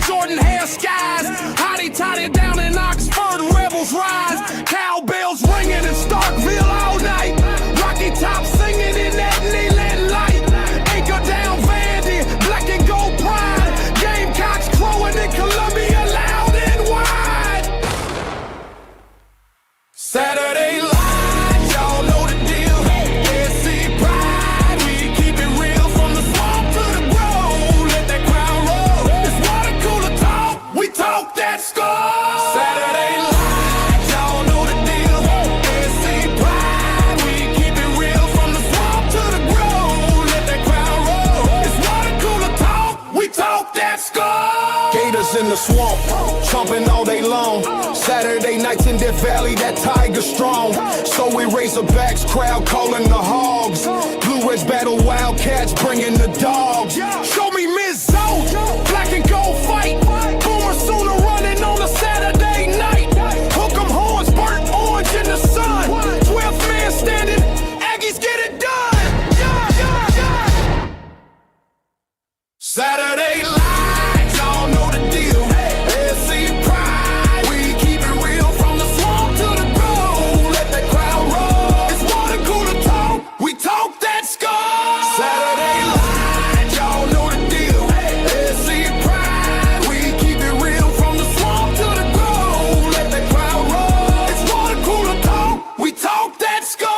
Jordan-Hare skies, hotty-toddy down in Oxford, rebels rise, cowbells ringing in Starkville all night, Rocky Top singing in that Leland light, anchor down Vandy, black and gold pride, Gamecocks crowing in Columbia loud and wide. Saturday lights, y'all know the deal, SC pride, we keep it real from the swamp to the grove, let that crowd roll, it's water cooler talk, we talk that score. Saturday lights, y'all know the deal, SC pride, we keep it real from the swamp to the grove, let that crowd roll, it's water cooler talk, we talk that score. Gators in the swamp, chomping all day long. Saturday nights in Death Valley, that tiger strong. So we Razorbacks, crowd calling the hogs. Blue Ridge battle Wildcats, bringing the dogs. Show me Miss Zoe, black and gold fight. Boomer Sooner running on a Saturday night. Hook 'em horns, burnt orange in the sun. 12th man standing, Aggies get it done. Saturday lights, y'all know the deal. SC pride, we keep it real from the swamp to the grove. Let that crowd roll. It's water cooler talk, we talk that score. Saturday lights, y'all know the deal. SC pride, we keep it real from the swamp to the grove. Let that crowd roll. It's water cooler talk, we talk that score.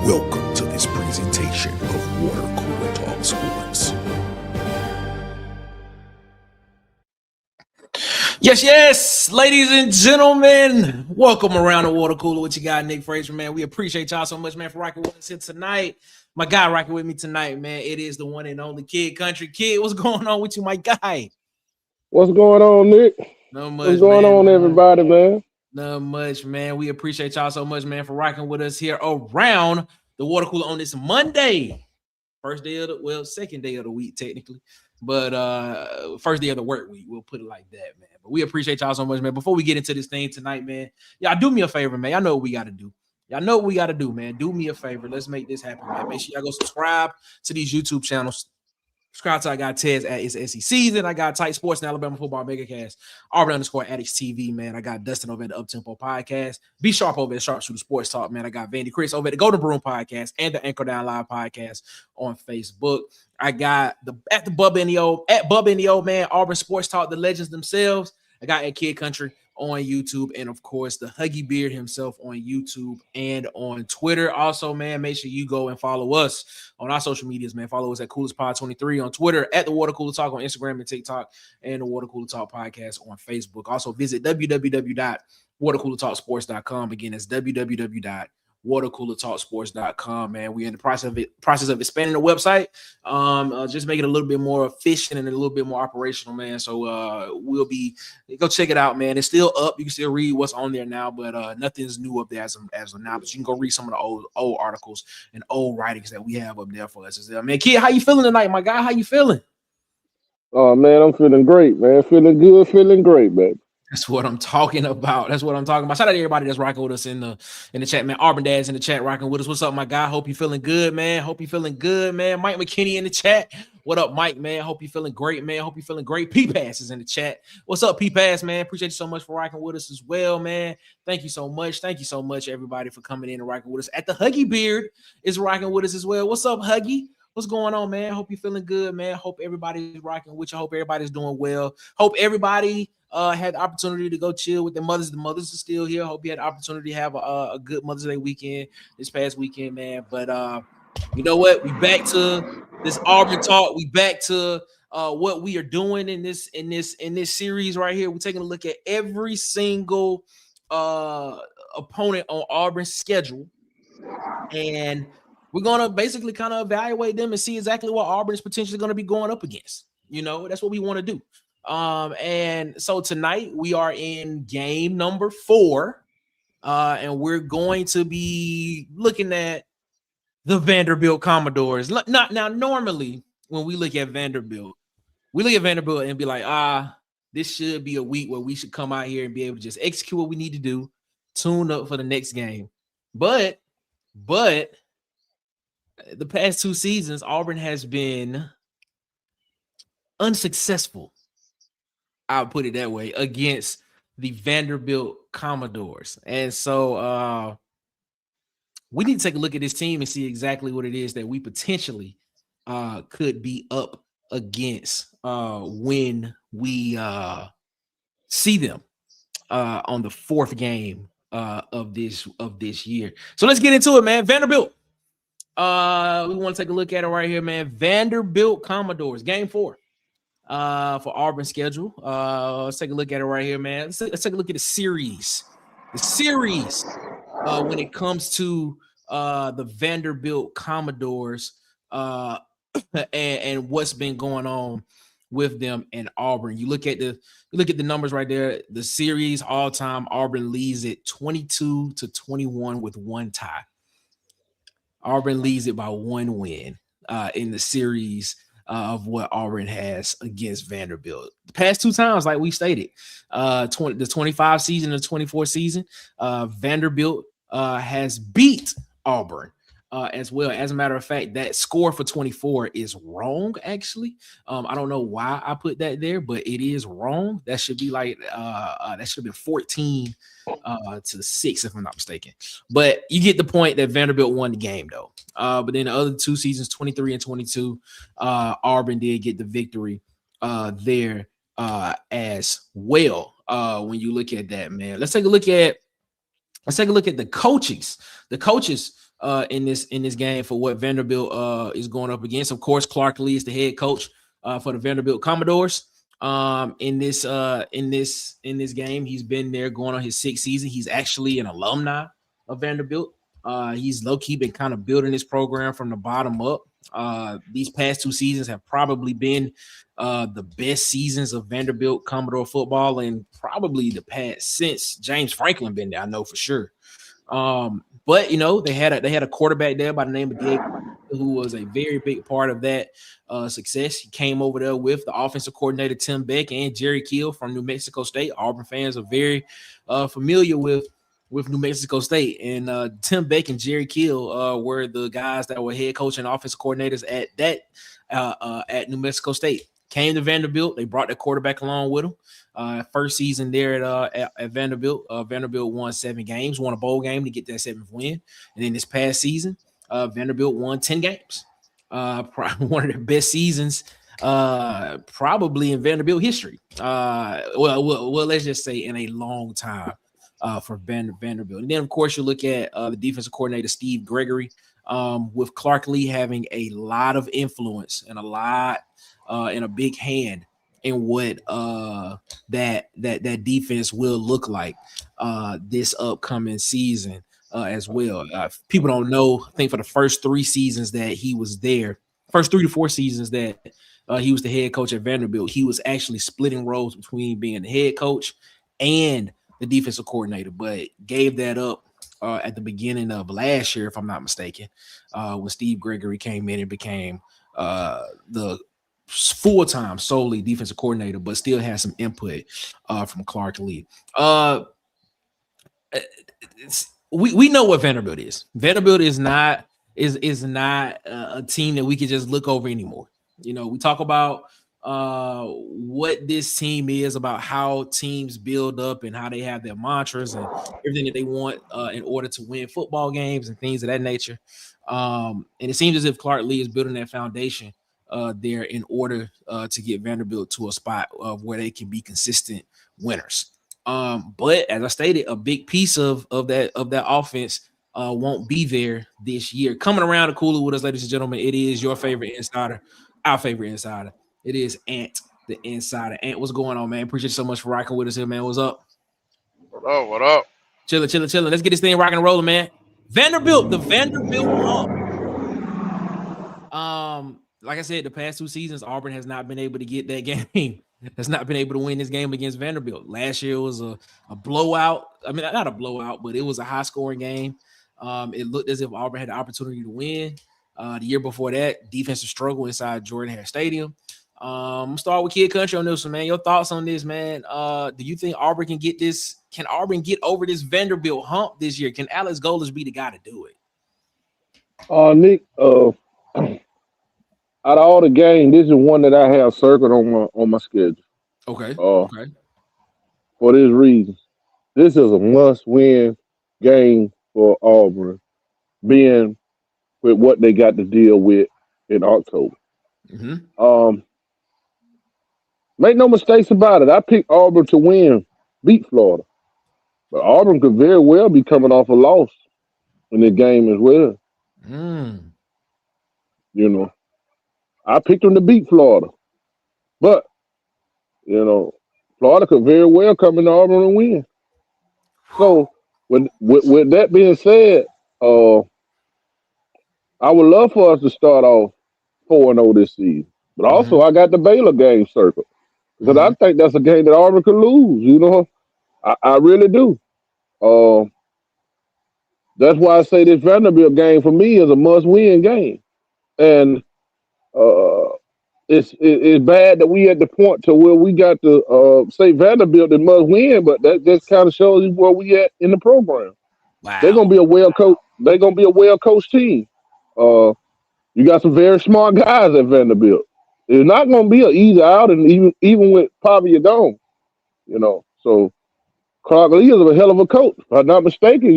Welcome to this presentation of Water Cooler Talk Sports. Yes, ladies and gentlemen, welcome around the water cooler with your guy, Nick Frazier, man. We appreciate y'all so much, man, for rocking with us here tonight. My guy rocking with me tonight, man, it is the one and only Kid Country. Kid, what's going on with you, my guy? What's going on, Nick? Not much, What's going on, everybody, man? Not much, man. We appreciate y'all so much, man, for rocking with us here around the water cooler on this Monday. Second day of the week, technically. But first day of the work week, we'll put it like that, man. But we appreciate y'all so much, man. Before we get into this thing tonight, man, y'all do me a favor, man. Y'all know what we got to do. Y'all know what we got to do, man. Do me a favor. Let's make this happen, man. Make sure y'all go subscribe to these YouTube channels. Subscribe to I got Ted's at It's SEC Season. I got Tight Sports and Alabama Football Megacast. Auburn _ Addicts TV, man. I got Dustin over at the Uptempo Podcast. Be Sharp over at Sharpshooter Sports Talk, man. I got Vandy Chris over at the Golden Broom Podcast and the Anchor Down Live Podcast on Facebook. I got at Bubba and the Old man, Auburn Sports Talk, the legends themselves. I got at Kid Country on YouTube, and of course the Huggy Beard himself on YouTube and on Twitter. Also, man, make sure you go and follow us on our social medias, man. Follow us at CoolersPod23 on Twitter, at the Water Cooler Talk on Instagram and TikTok, and the Water Cooler Talk Podcast on Facebook. Also visit www.watercoolertalksports.com. Again, it's www.watercoolertalksports.com, man. We're in the process of expanding the website, just make it a little bit more efficient and a little bit more operational, man. So we'll be go check it out, man. It's still up. You can still read what's on there now, but nothing's new up there as of now. But you can go read some of the old articles and old writings that we have up there for us as well. Man, Kid, how you feeling tonight, my guy? How you feeling? Oh, man, I'm feeling great, man. Feeling good, feeling great, baby. That's what I'm talking about. Shout out to everybody that's rocking with us in the chat, man. Auburn Dad's in the chat rocking with us. What's up, my guy? Hope you feeling good, man. Mike McKinney in the chat. What up, Mike, man? Hope you feeling great, man. Hope you feeling great. P-Pass is in the chat. What's up, P-Pass, man? Appreciate you so much for rocking with us as well, man. Thank you so much. Thank you so much, everybody, for coming in and rocking with us. At the Huggy Beard is rocking with us as well. What's up, Huggy? What's going on, man? Hope you're feeling good, man. Hope everybody's rocking with you. Hope everybody's doing well. Hope everybody had the opportunity to go chill with their mothers. The mothers are still here. Hope you had the opportunity to have a good Mother's Day weekend this past weekend, man. But you know what? We back to this Auburn talk. We back to what we are doing in this series right here. We're taking a look at every single opponent on Auburn's schedule, and we're gonna basically kind of evaluate them and see exactly what Auburn is potentially going to be going up against. You know, that's what we want to do. And so tonight we are in game number 4, and we're going to be looking at the Vanderbilt Commodores. Not now, normally when we look at Vanderbilt, and be like, this should be a week where we should come out here and be able to just execute what we need to do, tune up for the next game. But the past 2 seasons, Auburn has been unsuccessful, I'll put it that way, against the Vanderbilt Commodores. And so we need to take a look at this team and see exactly what it is that we potentially could be up against when we see them on the 4th game of this year. So let's get into it, man. Vanderbilt. We want to take a look at it right here, man. Vanderbilt Commodores, game 4 for Auburn schedule. Let's take a look at it right here, man. Let's take a look at the series. When it comes to the Vanderbilt Commodores and what's been going on with them in Auburn. You look at the numbers right there. The series all time, Auburn leads it 22-21 with 1 tie. Auburn leads it by 1 win in the series of what Auburn has against Vanderbilt. The past 2 times, like we stated, the 25 season and 24 season, Vanderbilt has beat Auburn as well. As a matter of fact, that score for 24 is wrong, actually. I don't know why I put that there, but it is wrong. That should be like that should have been 14 to 6, if I'm not mistaken. But you get the point that Vanderbilt won the game, though. But then the other 2 seasons, 23 and 22, Auburn did get the victory there as well. When you look at that, man, let's take a look at the coaches. The coaches in this game for what Vanderbilt is going up against. Of course, Clark Lee is the head coach for the Vanderbilt Commodores. In this game, he's been there going on his 6th season. He's actually an alumni of Vanderbilt. He's low-key been kind of building this program from the bottom up. These past 2 seasons have probably been the best seasons of Vanderbilt Commodore football, and probably the past since James Franklin been there, I know for sure. But you know, they had a quarterback there by the name of Gabe, who was a very big part of that success. He came over there with the offensive coordinator Tim Beck and Jerry Kill from New Mexico State. Auburn fans are very familiar with New Mexico State, and Tim Beck and Jerry Kill were the guys that were head coach and offensive coordinators at New Mexico State. Came to Vanderbilt. They brought their quarterback along with them. First season there at Vanderbilt. Vanderbilt won 7 games, won a bowl game to get that 7th win. And then this past season, Vanderbilt won 10 games. One of their best seasons probably in Vanderbilt history. Well, let's just say in a long time for Vanderbilt. And then, of course, you look at the defensive coordinator, Steve Gregory, with Clark Lee having a lot of influence and a big hand in what that defense will look like this upcoming season as well. People don't know, I think for the first 3 seasons that he was there, first 3 to 4 seasons that he was the head coach at Vanderbilt, he was actually splitting roles between being the head coach and the defensive coordinator, but gave that up at the beginning of last year, if I'm not mistaken, when Steve Gregory came in and became the full-time solely defensive coordinator, but still has some input from Clark Lee. We know what Vanderbilt is. Vanderbilt is not a team that we can just look over anymore. You know, we talk about what this team is, about how teams build up and how they have their mantras and everything that they want in order to win football games and things of that nature. And it seems as if Clark Lee is building that foundation there in order to get Vanderbilt to a spot of where they can be consistent winners. But as I stated, a big piece of that offense won't be there this year. Coming around the cooler with us, ladies and gentlemen, it is your favorite insider, our favorite insider. It is Ant, the insider. Ant, what's going on, man? Appreciate you so much for rocking with us here, man. What's up? What up? What up? Chilling, chilling, chilling. Let's get this thing rocking and rolling, man. Vanderbilt, the Vanderbilt Hump. Like I said, the past 2 seasons, Auburn has not been able to get that game. Has not been able to win this game against Vanderbilt. Last year was a blowout. I mean, not a blowout, but it was a high scoring game. It looked as if Auburn had the opportunity to win. The year before that, defensive struggle inside Jordan-Hare Stadium. Start with Kid Country on this one, man. Your thoughts on this, man? Do you think Auburn can get this? Can Auburn get over this Vanderbilt hump this year? Can Alex Golesh be the guy to do it? Nick, out of all the games, this is one that I have circled on my schedule. Okay. Uh, Okay. for this reason, this is a must-win game for Auburn, being with what they got to deal with in October. Mm-hmm. Um, make no mistakes about it. I picked Auburn to win, beat Florida, but Auburn could very well be coming off a loss in the game as well. Mm. You know, I picked them to beat Florida, but you know, Florida could very well come into Auburn and win. So, with that being said, uh, I would love for us to start off 4-0 this season. But Mm-hmm. also, I got the Baylor game circled because I Mm-hmm. think that's a game that Auburn could lose. You know, I really do. Uh, that's why I say this Vanderbilt game for me is a must-win game, and uh, it's bad that we at the point to where we got to say Vanderbilt that must win, but that just kind of shows you where we at in the program. They're gonna Wow. be a well coached. They're gonna be a well coached team. Uh, you got some very smart guys at Vanderbilt. It's not gonna be an easy out, and even with Pavia gone, So Clark Lee is a hell of a coach. If I'm not mistaken,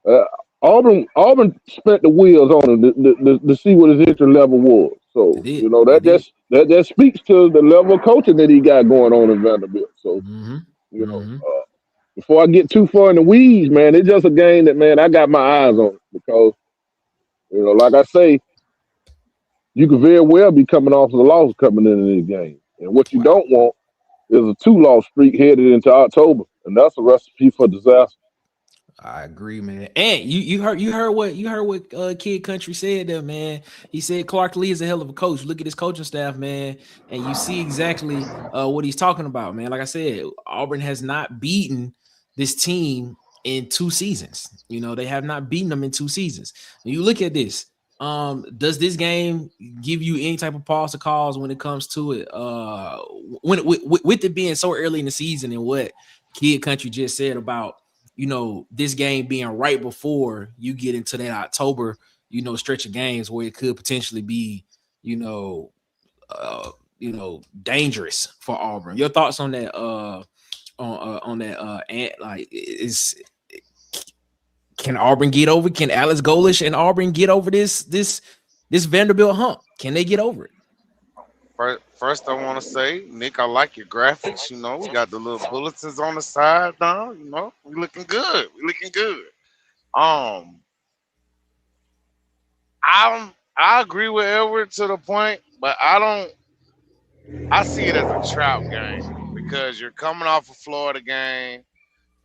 uh, Auburn spent the wheels on him to see what his entry level was. They So did. They that did. that speaks to the level of coaching that he got going on in Vanderbilt. So Mm-hmm. you know, Mm-hmm. before I get too far in the weeds, man, it's just a game that, man, I got my eyes on it because like I say, you could very well be coming off of a loss coming into this game, and what you Wow. don't want is a two-loss streak headed into October, and that's a recipe for disaster. I agree, man. And you heard what Kid Country said there, man. He said Clark Lee is a hell of a coach. Look at his coaching staff, man, and you see exactly what he's talking about, man. Like I said, Auburn has not beaten this team in 2 seasons. They have not beaten them in 2 seasons. When you look at this, does this game give you any type of pause to cause when it comes to it? With it being so early in the season and what Kid Country just said about this game being right before you get into that October, stretch of games where it could potentially be, you know, dangerous for Auburn. Your thoughts on that? On that? And like, is can Auburn get over? Can Alex Golesh and Auburn get over this Vanderbilt hump? Can they get over it? First, I want to say, Nick, I like your graphics. We got the little bulletins on the side now. We looking good. We looking good. Um, I agree with Edward to the point, but I don't. I see it as a trap game because you're coming off a Florida game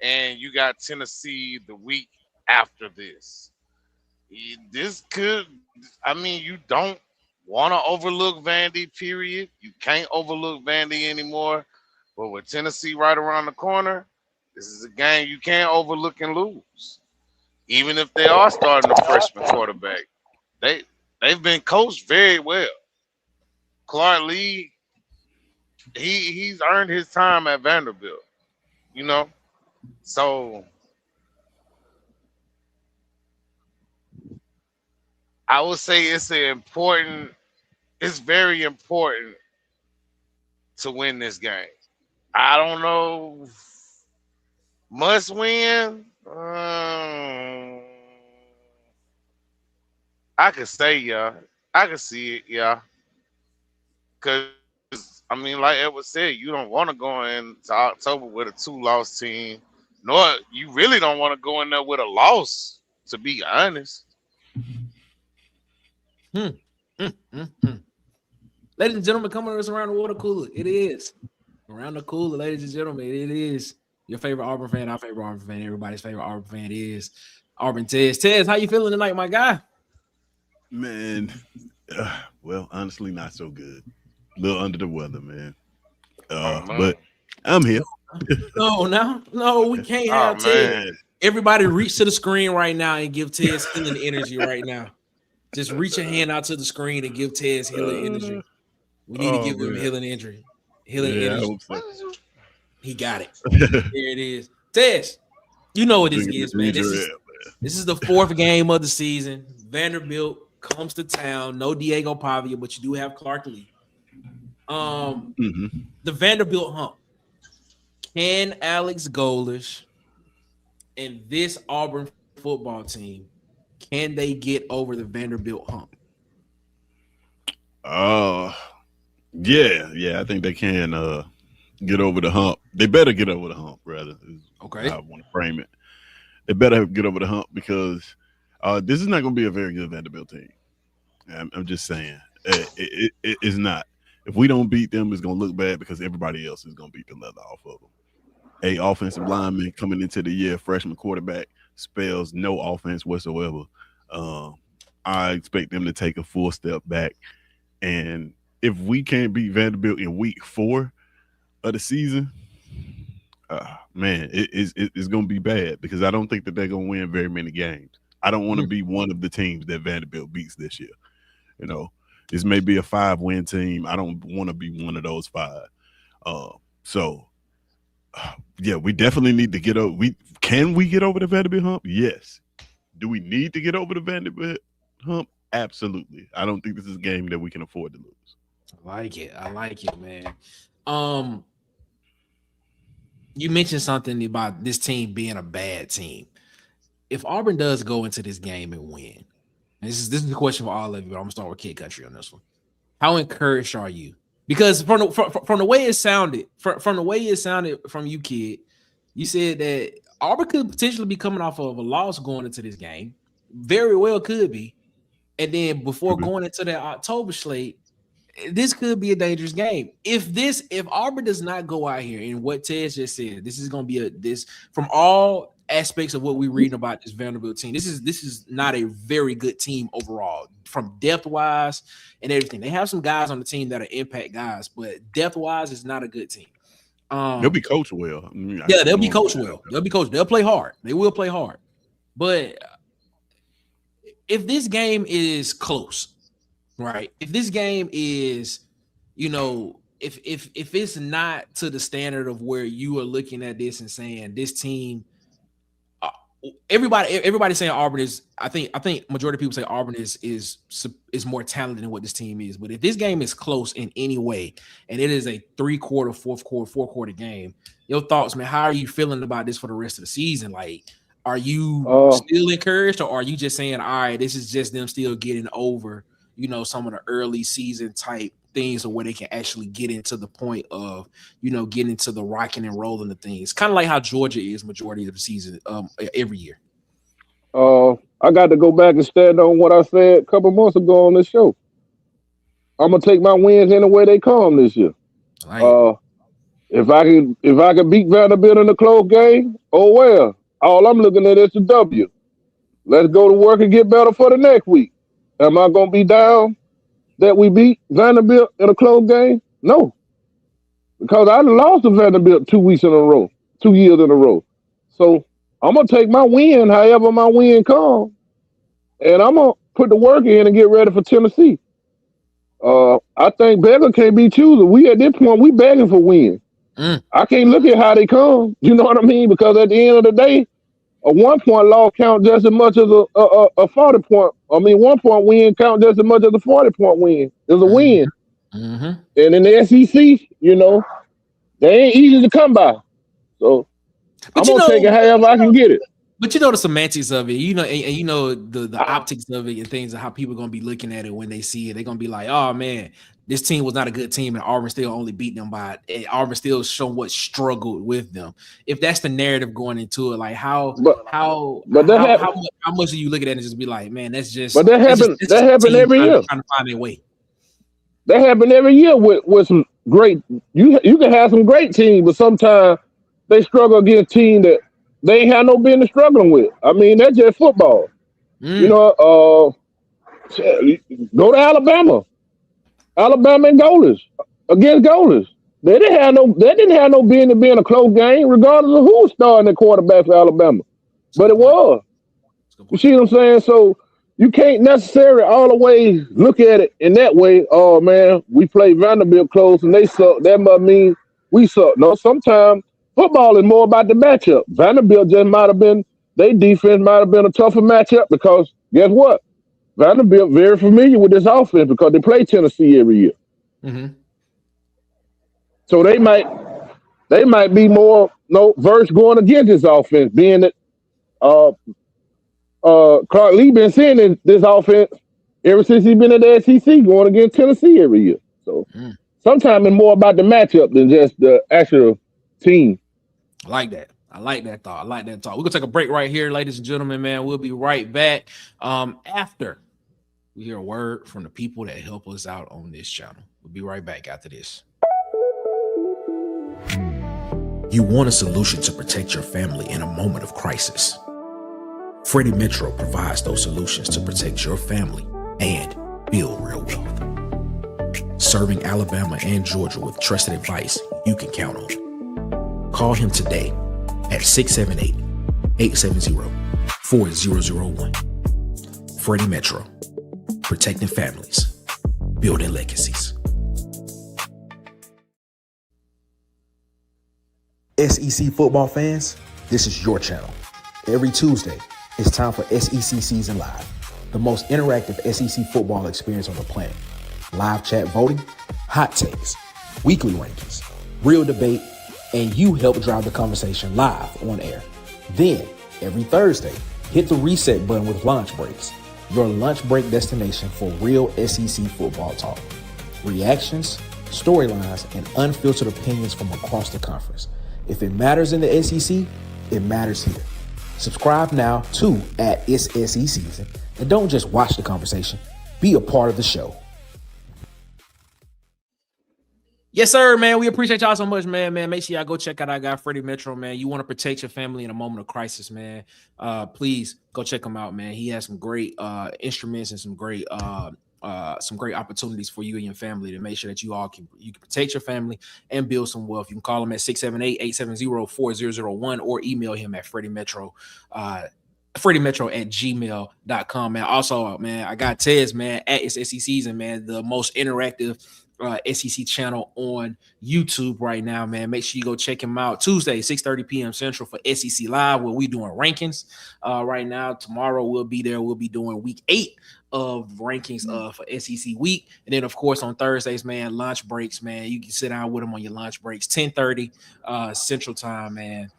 and you got Tennessee the week after this. This could, I mean, you don't want to overlook Vandy, period. You can't overlook Vandy anymore. But with Tennessee right around the corner, this is a game you can't overlook and lose. Even if they are starting a freshman quarterback, they they've been coached very well. Clark Lee, he's earned his time at Vanderbilt, you know. So I would say it's very important to win this game. I don't know, must win. I could say yeah. I could see it, yeah. Cause I mean, like Edward said, you don't want to go into October with a 2-loss team, nor you really don't want to go in there with a loss. To be honest, Hmm. Hmm. Ladies and gentlemen, coming to us around the water cooler. It is around the cooler, ladies and gentlemen. It is your favorite Auburn fan, our favorite Auburn fan, everybody's favorite Auburn fan is Auburn Tez. Tez, how you feeling tonight, my guy? Man, well, honestly, not so good. A little under the weather, man. oh But man, I'm here. No, we can't oh have Tez. man, Man, Everybody reach to the screen right now and give Tez healing energy right now. Just reach your hand out to the screen and give Tez healing energy. We need to oh give him man, healing energy. Healing yeah, I energy. hope so. what is you? He got it. There it is. Tez, you know what this Drinking is, the man. ginger ale, This is the fourth game of the season. Vanderbilt comes to town. No Diego Pavia, but you do have Clark Lee. man. The Vanderbilt Hump. Can Alex Golesh and this Auburn football team, can they get over the Vanderbilt Hump? Yeah, I think they can get over the hump. They better get over the hump, rather. Is Okay. how I want to frame it. They better get over the hump because this is not going to be a very good Vanderbilt team. I'm just saying. It is not. If we don't beat them, it's going to look bad because everybody else is going to beat the leather off of them. A offensive lineman coming into the year, freshman quarterback, spells no offense whatsoever. I expect them to take a full step back. And if we can't beat Vanderbilt in week 4 of the season, man, it's going to be bad because I don't think that they're going to win very many games. I don't want to be one of the teams that Vanderbilt beats this year. You know, this may be a 5-win team. I don't want to be one of those 5. Yeah, we definitely need to get over. Can we get over the Vanderbilt hump? Yes. Do we need to get over the Vanderbilt hump? Absolutely. I don't think this is a game that we can afford to lose. I like it, man. You mentioned something about this team being a bad team. If Auburn does go into this game and win, and this is the question for all of you, but I'm gonna start with Kid Country on this one. How encouraged are you? Because from the way it sounded, from the way it sounded from you, Kid, you said that Auburn could potentially be coming off of a loss going into this game. Very well could be. And then before going into that October slate, this could be a dangerous game. If Auburn does not go out here and what Ted just said, this is going to be this from all aspects of what we're reading about this Vanderbilt team. This is not a very good team overall, from depth wise and everything. They have some guys on the team that are impact guys, but depth wise, it's not a good team. They'll be coached well. Yeah, they'll be coached well. They'll be coached. They'll play hard. They will play hard. But if this game is close, right? If this game is, if it's not to the standard of where you are looking at this and saying this team, everybody's saying Auburn is. I think majority of people say Auburn is more talented than what this team is. But if this game is close in any way, and it is a 3-quarter, 4-quarter game, your thoughts, man? How are you feeling about this for the rest of the season? Like, are you still encouraged, or are you just saying, all right, this is just them still getting over, some of the early season type things, or where they can actually get into the point of, getting into the rocking and rolling of things, kind of like how Georgia is majority of the season, every year. I got to go back and stand on what I said a couple months ago on this show. I'm gonna take my wins any way they come this year. If I can beat Vanderbilt in a close game, oh well. All I'm looking at is the W. Let's go to work and get better for the next week. Am I gonna be down that we beat Vanderbilt in a close game? No, because I lost to Vanderbilt 2 weeks in a row, 2 years in a row. So I'm gonna take my win, however my win comes, and I'm gonna put the work in and get ready for Tennessee. I think beggar can't be choosers. We at this point we begging for wins. I can't look at how they come. You know what I mean? Because at the end of the day, a 1-point loss count just as much as a 40-point. 1-point win count just as much as a 40-point win. It's a win. And in the SEC, they ain't easy to come by. So I'm gonna take it however I can get it. But you know the semantics of it, you know, and you know the optics of it and things and how people are gonna be looking at it when they see it. They're gonna be like, "Oh man, this team was not a good team, and Auburn still only beat them by. And Auburn still somewhat struggled with them." If that's the narrative going into it, like but that happened. how much do you look at it and just be like, "Man, that's just But that happened. that's That just a happened team every year. trying to find their way." That happened every year with some great. You can have some great teams, but sometimes they struggle against teams that they ain't have no business struggling with. I mean, that's just football. You Mm, know, go to Alabama. Alabama and Golesh against Golesh. They didn't have no business being a close game, regardless of who was starting the quarterback for Alabama. that's a But good it point. was. That's a good You point. see what I'm saying? So you can't necessarily all the way look at it in that way. Oh man, we played Vanderbilt close and they suck. That must mean we suck. No, sometimes football is more about the matchup. Vanderbilt just might have been their defense might have been a tougher matchup because guess what? Vanderbilt very familiar with this offense because they play Tennessee every year. Mm-hmm. So they might be more no verse going against this offense, being that uh Clark Lee been seeing this offense ever since he been at the SEC going against Tennessee every year. So Mm. sometimes it's more about the matchup than just the actual team. I like that. I like that thought. I like that thought. We're gonna take a break right here, ladies and gentlemen. Man, we'll be right back. After we hear a word from the people that help us out on this channel. We'll be right back after this. You want a solution to protect your family in a moment of crisis. Freddie Metro provides those solutions to protect your family and build real wealth. Serving Alabama and Georgia with trusted advice you can count on. Call him today at 678-870-4001. Freddie Metro, protecting families, building legacies. SEC football fans, this is your channel. Every Tuesday, it's time for SEC Season Live, the most interactive SEC football experience on the planet. Live chat voting, hot takes, weekly rankings, real debate, and you help drive the conversation live on air. Then, every Thursday, hit the reset button with Lunch Breaks, your lunch break destination for real SEC football talk. Reactions, storylines, and unfiltered opinions from across the conference. If it matters in the SEC, it matters here. Subscribe now to @It's SEC Season, and don't just watch the conversation, be a part of the show. Yes, sir, man. We appreciate y'all so much, man. Make sure y'all go check out our guy Freddie Metro, man. You want to protect your family in a moment of crisis, man. Please go check him out, man. He has some great instruments and some great opportunities for you and your family to make sure that you can protect your family and build some wealth. You can call him at 678-870-4001 or email him at freddiemetro freddiemetro@gmail.com, man. Also, man, I got Tez, man, at It's SEC Season, man, the most interactive SEC channel on YouTube right now, man. Make sure you go check him out Tuesday, 6:30 p.m. Central for SEC Live, where we doing rankings right now. Tomorrow we'll be there. We'll be doing week 8 of rankings for SEC week. And then, of course, on Thursdays, man, lunch breaks, man. You can sit down with them on your lunch breaks, 10:30 Central Time, man.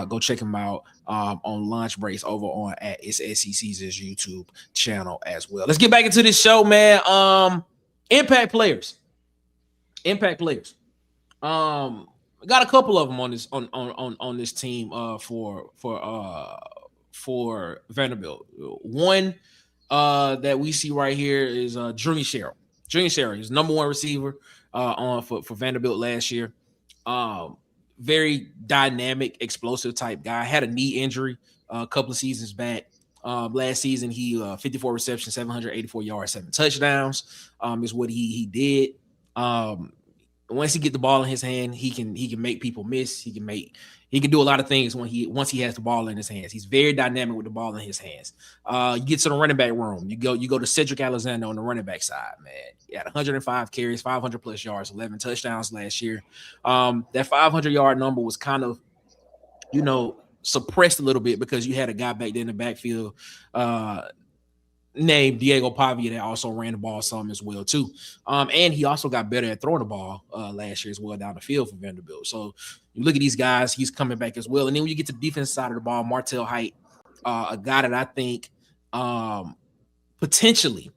Go check him out on lunch breaks over on at It's SEC's YouTube channel as well. Let's get back into this show, man. Impact players. Got a couple of them on this on this team for Vanderbilt. One that we see right here is Jordan-Hare. Jordan-Hare is number 1 receiver for Vanderbilt last year. Very dynamic, explosive type guy. Had a knee injury a couple of seasons back. Last season, he 54 receptions, 784 yards, 7 touchdowns. Is what he did. Once he get the ball in his hand, he can make people miss. He can do a lot of things once he has the ball in his hands. He's very dynamic with the ball in his hands. You get to the running back room. You go to Cedric Alexander on the running back side, man. He had 105 carries, 500 plus yards, 11 touchdowns last year. That 500-yard number was kind of, suppressed a little bit because you had a guy back there in the backfield named Diego Pavia that also ran the ball some as well too. And he also got better at throwing the ball last year as well down the field for Vanderbilt. So you look at these guys, he's coming back as well. And then when you get to the defense side of the ball, Martell Height a guy that I think potentially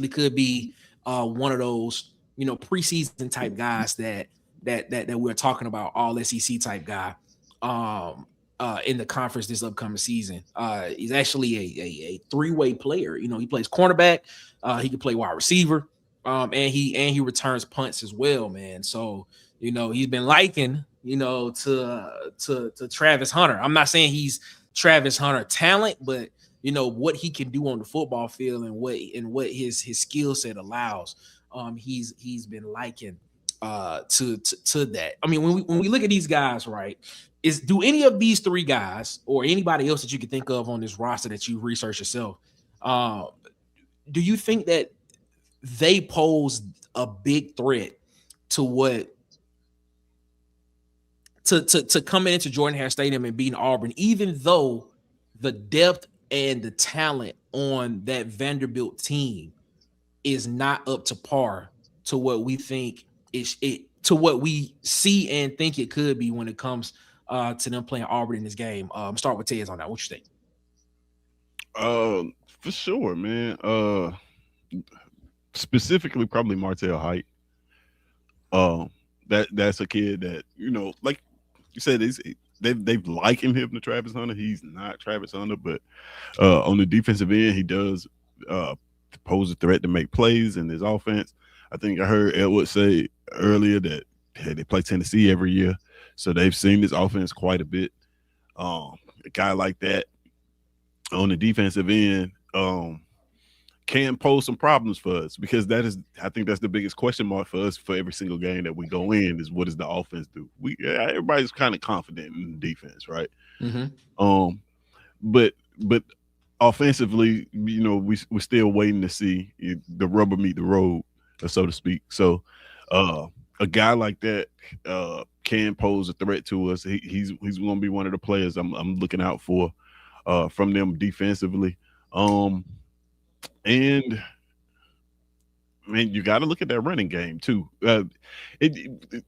could be one of those, you know, preseason type guys that we're talking about, all SEC type guy in the conference this upcoming season. He's actually a three-way player. You know, he plays cornerback, he can play wide receiver, and he returns punts as well, man. So, you know, he's been likened, you know, to Travis Hunter. I'm not saying he's Travis Hunter talent, but you know what he can do on the football field and what his skill set allows. He's been likened to that. I mean, when we look at these guys, right? Do any of these three guys or anybody else that you can think of on this roster that you research yourself, do you think that they pose a big threat to what to coming into Jordan-Hare Stadium and beating Auburn, even though the depth and the talent on that Vanderbilt team is not up to par to what we think to what we see and think it could be when it comes to them playing Auburn in this game? Start with Tez on that. What you think? For sure, man. Specifically, probably Martell Height. That's a kid that, you know, like you said, they've likened him to Travis Hunter. He's not Travis Hunter, but on the defensive end, he does pose a threat to make plays in his offense. I think I heard Edward say earlier that they play Tennessee every year, so they've seen this offense quite a bit. A guy like that on the defensive end can pose some problems for us, because I think that's the biggest question mark for us for every single game that we go in is, what does the offense do? Everybody's kind of confident in the defense, right? Mm-hmm. But offensively, you know, we're still waiting to see the rubber meet the road, so to speak. So a guy like that can pose a threat to us. He's going to be one of the players I'm looking out for from them defensively. And man, you got to look at that running game too. The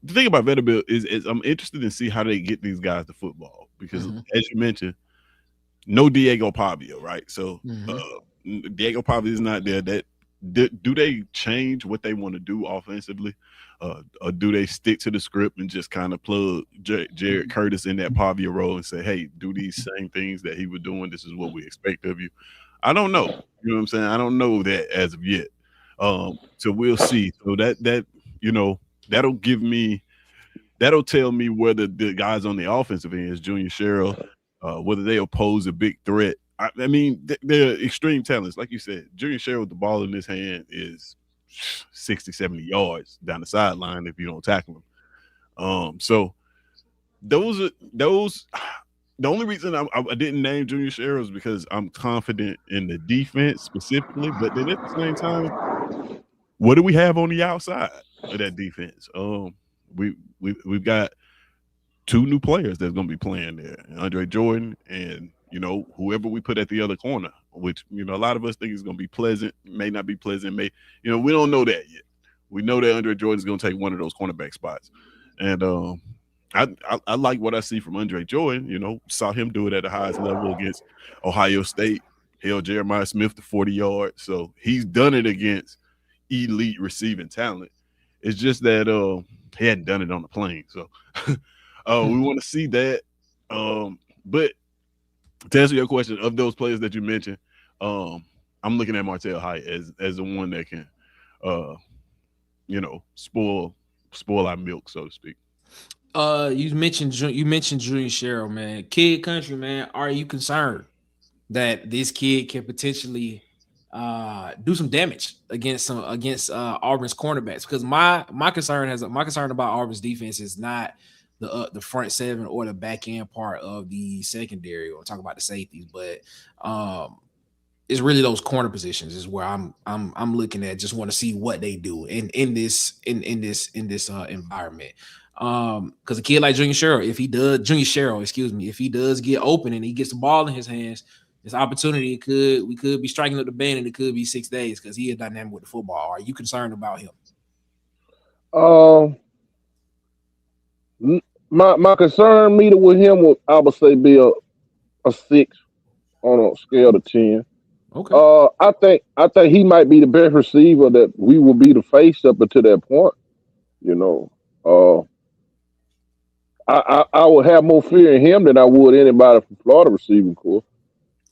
thing about Vanderbilt is I'm interested in see how they get these guys to football, because as you mentioned, no Diego Pavia, right? So Diego Pavia is not there. Do they change what they want to do offensively, or do they stick to the script and just kind of plug Jared Curtis in that Pavia role and say, hey, do these same things that he was doing? This is what we expect of you. I don't know. You know what I'm saying? I don't know that as of yet. So we'll see. So that you know, that'll tell me whether the guys on the offensive end is Junior Sherrill, whether they pose a big threat. I mean, they're extreme talents. Like you said, Junior Sherrill with the ball in his hand is 60, 70 yards down the sideline if you don't tackle him. So those. The only reason I didn't name Junior Sherrill is because I'm confident in the defense specifically, but then at the same time, what do we have on the outside of that defense? We've got two new players that's going to be playing there, Andre Jordan and, you know, whoever we put at the other corner, which, you know, a lot of us think is going to be pleasant, may not be pleasant, you know, we don't know that yet. We know that Andre Jordan is going to take one of those cornerback spots, and I like what I see from Andre Jordan. You know, saw him do it at the highest level against Ohio State. Held Jeremiah Smith to 40 yards. So he's done it against elite receiving talent. It's just that he hadn't done it on the plane. So we want to see that. But to answer your question, of those players that you mentioned, I'm looking at Martell Height as the one that can, you know, spoil our milk, so to speak. You mentioned Junior Sherrill, man. Kid Country, man. Are you concerned that this kid can potentially do some damage against Auburn's cornerbacks? Because my concern about Auburn's defense is not the front seven or the back end part of the secondary, or talk about the safeties, but it's really those corner positions is where I'm looking at. Just want to see what they do in this environment. Because a kid like Junior Sherrill, if he does get open and he gets the ball in his hands, this opportunity we could be striking up the band, and it could be 6 days, because he is dynamic with the football. Are you concerned about him? My concern meter with him would, I would say, be a 6 on a scale of 10. Okay. I think he might be the best receiver that we will be the face up until that point. You know, uh, I would have more fear in him than I would anybody from Florida receiving corps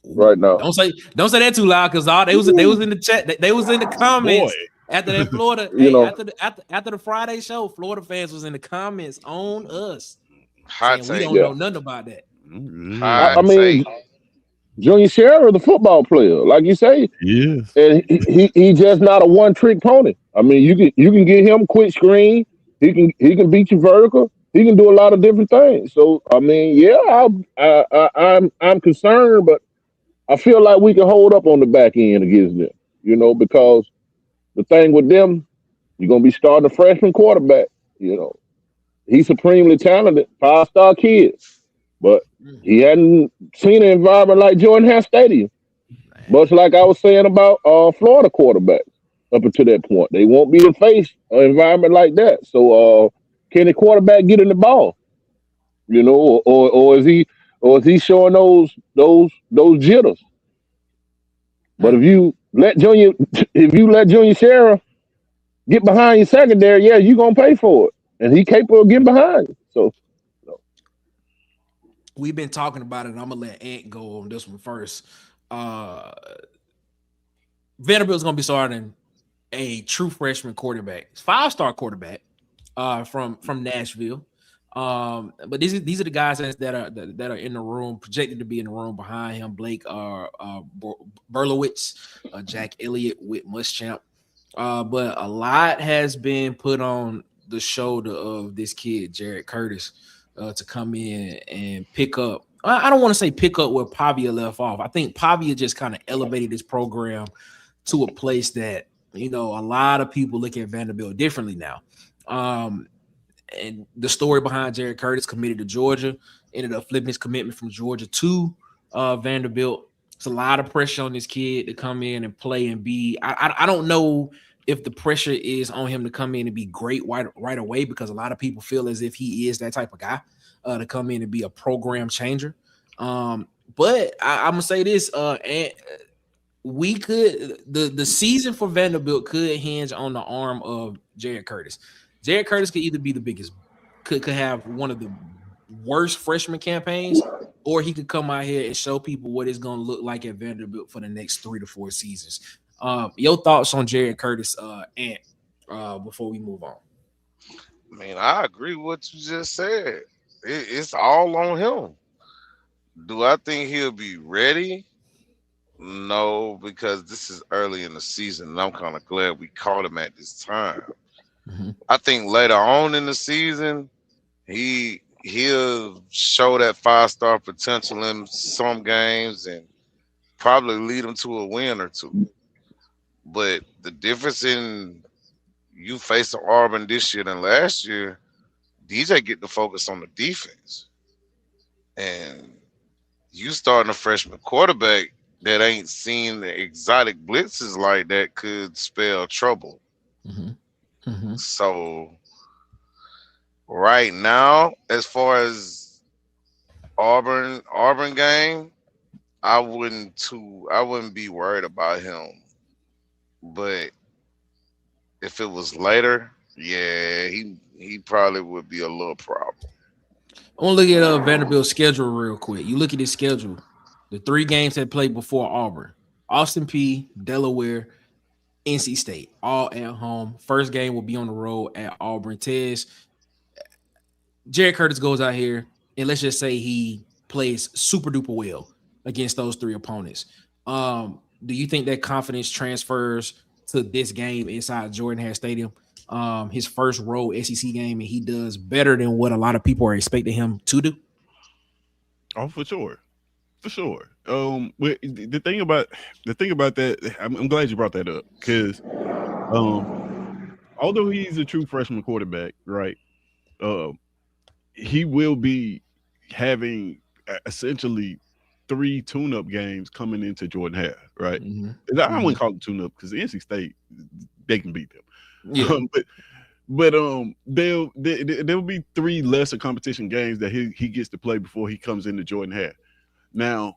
Ooh, right now. don't say that too loud because all they was in the chat. They was in the Boy, comments after that Florida. You Hey, know, after the Friday show, Florida fans was in the comments on us Hot saying we take. don't yeah. know nothing about that. I Hot mean, take. Junior Sheriff, the football player, like you say, yes. and he just not a one trick pony. I mean, you can get him quick screen. He can beat you vertical. He can do a lot of different things. So I mean, yeah, I'm concerned, but I feel like we can hold up on the back end against them. You know, because the thing with them, you're gonna be starting a freshman quarterback. You know, he's supremely talented, 5-star kid, but Mm, he hadn't seen an environment like Jordan-Hare Stadium. man. Much like I was saying about Florida quarterbacks up until that point, they won't be in face an environment like that. So can the quarterback get in the ball? You know, or is he showing those jitters? But Mm. if you let Junior Sheriff get behind your secondary, yeah, you gonna pay for it, and he capable of getting behind you. So We've been talking about it, and I'm gonna let Ant go on this one first. Uh Vanderbilt's gonna be starting a true freshman quarterback, 5-star quarterback, from Nashville. But these are the guys that are in the room, projected to be in the room behind him. Blake Berlowitz, Jack Elliott with Muschamp. But a lot has been put on the shoulder of this kid, Jared Curtis, to come in and pick up. I don't want to say pick up where Pavia left off. I think Pavia just kind of elevated this program to a place that, a lot of people look at Vanderbilt differently now. Um, and the story behind Jared Curtis, committed to Georgia, ended up flipping his commitment from Georgia to Vanderbilt. It's a lot of pressure on this kid to come in and play and be. I don't know if the pressure is on him to come in and be great right away, because a lot of people feel as if he is that type of guy to come in and be a program changer. But I'm gonna say this, and we could the season for Vanderbilt could hinge on the arm of Jared Curtis. Jared Curtis could either be the biggest, could have one of the worst freshman campaigns, or he could come out here and show people what it's going to look like at Vanderbilt for the next 3 to 4 seasons. Your thoughts on Jared Curtis, Ant, before we move on? I mean, I agree with what you just said. It's all on him. Do I think he'll be ready? No, because this is early in the season, and I'm kind of glad we caught him at this time. Mm-hmm. I think later on in the season, he'll show that 5-star potential in some games and probably lead them to a win or two. But the difference in you facing Auburn this year than last year, DJ get to focus on the defense. And you starting a freshman quarterback that ain't seen the exotic blitzes like that could spell trouble. Mm-hmm. Mm-hmm. So right now, as far as Auburn game, I wouldn't be worried about him. But if it was later, yeah, he probably would be a little problem. I want to look at Vanderbilt's schedule real quick. You look at his schedule, the 3 games that played before Auburn: Austin P, Delaware, NC State, all at home. First game will be on the road at Auburn. Tez, Jared Curtis goes out here, and let's just say he plays super duper well against those 3 opponents. Do you think that confidence transfers to this game inside Jordan-Hare Stadium? His first road SEC game, and he does better than what a lot of people are expecting him to do. Oh, for sure. For sure. The thing about that, I'm glad you brought that up, because although he's a true freshman quarterback, right? Uh, he will be having essentially 3 tune-up games coming into Jordan-Hare, right? Mm-hmm. I wouldn't call it tune-up because NC State, they can beat them. Yeah. But there'll be 3 lesser competition games that he gets to play before he comes into Jordan-Hare. Now,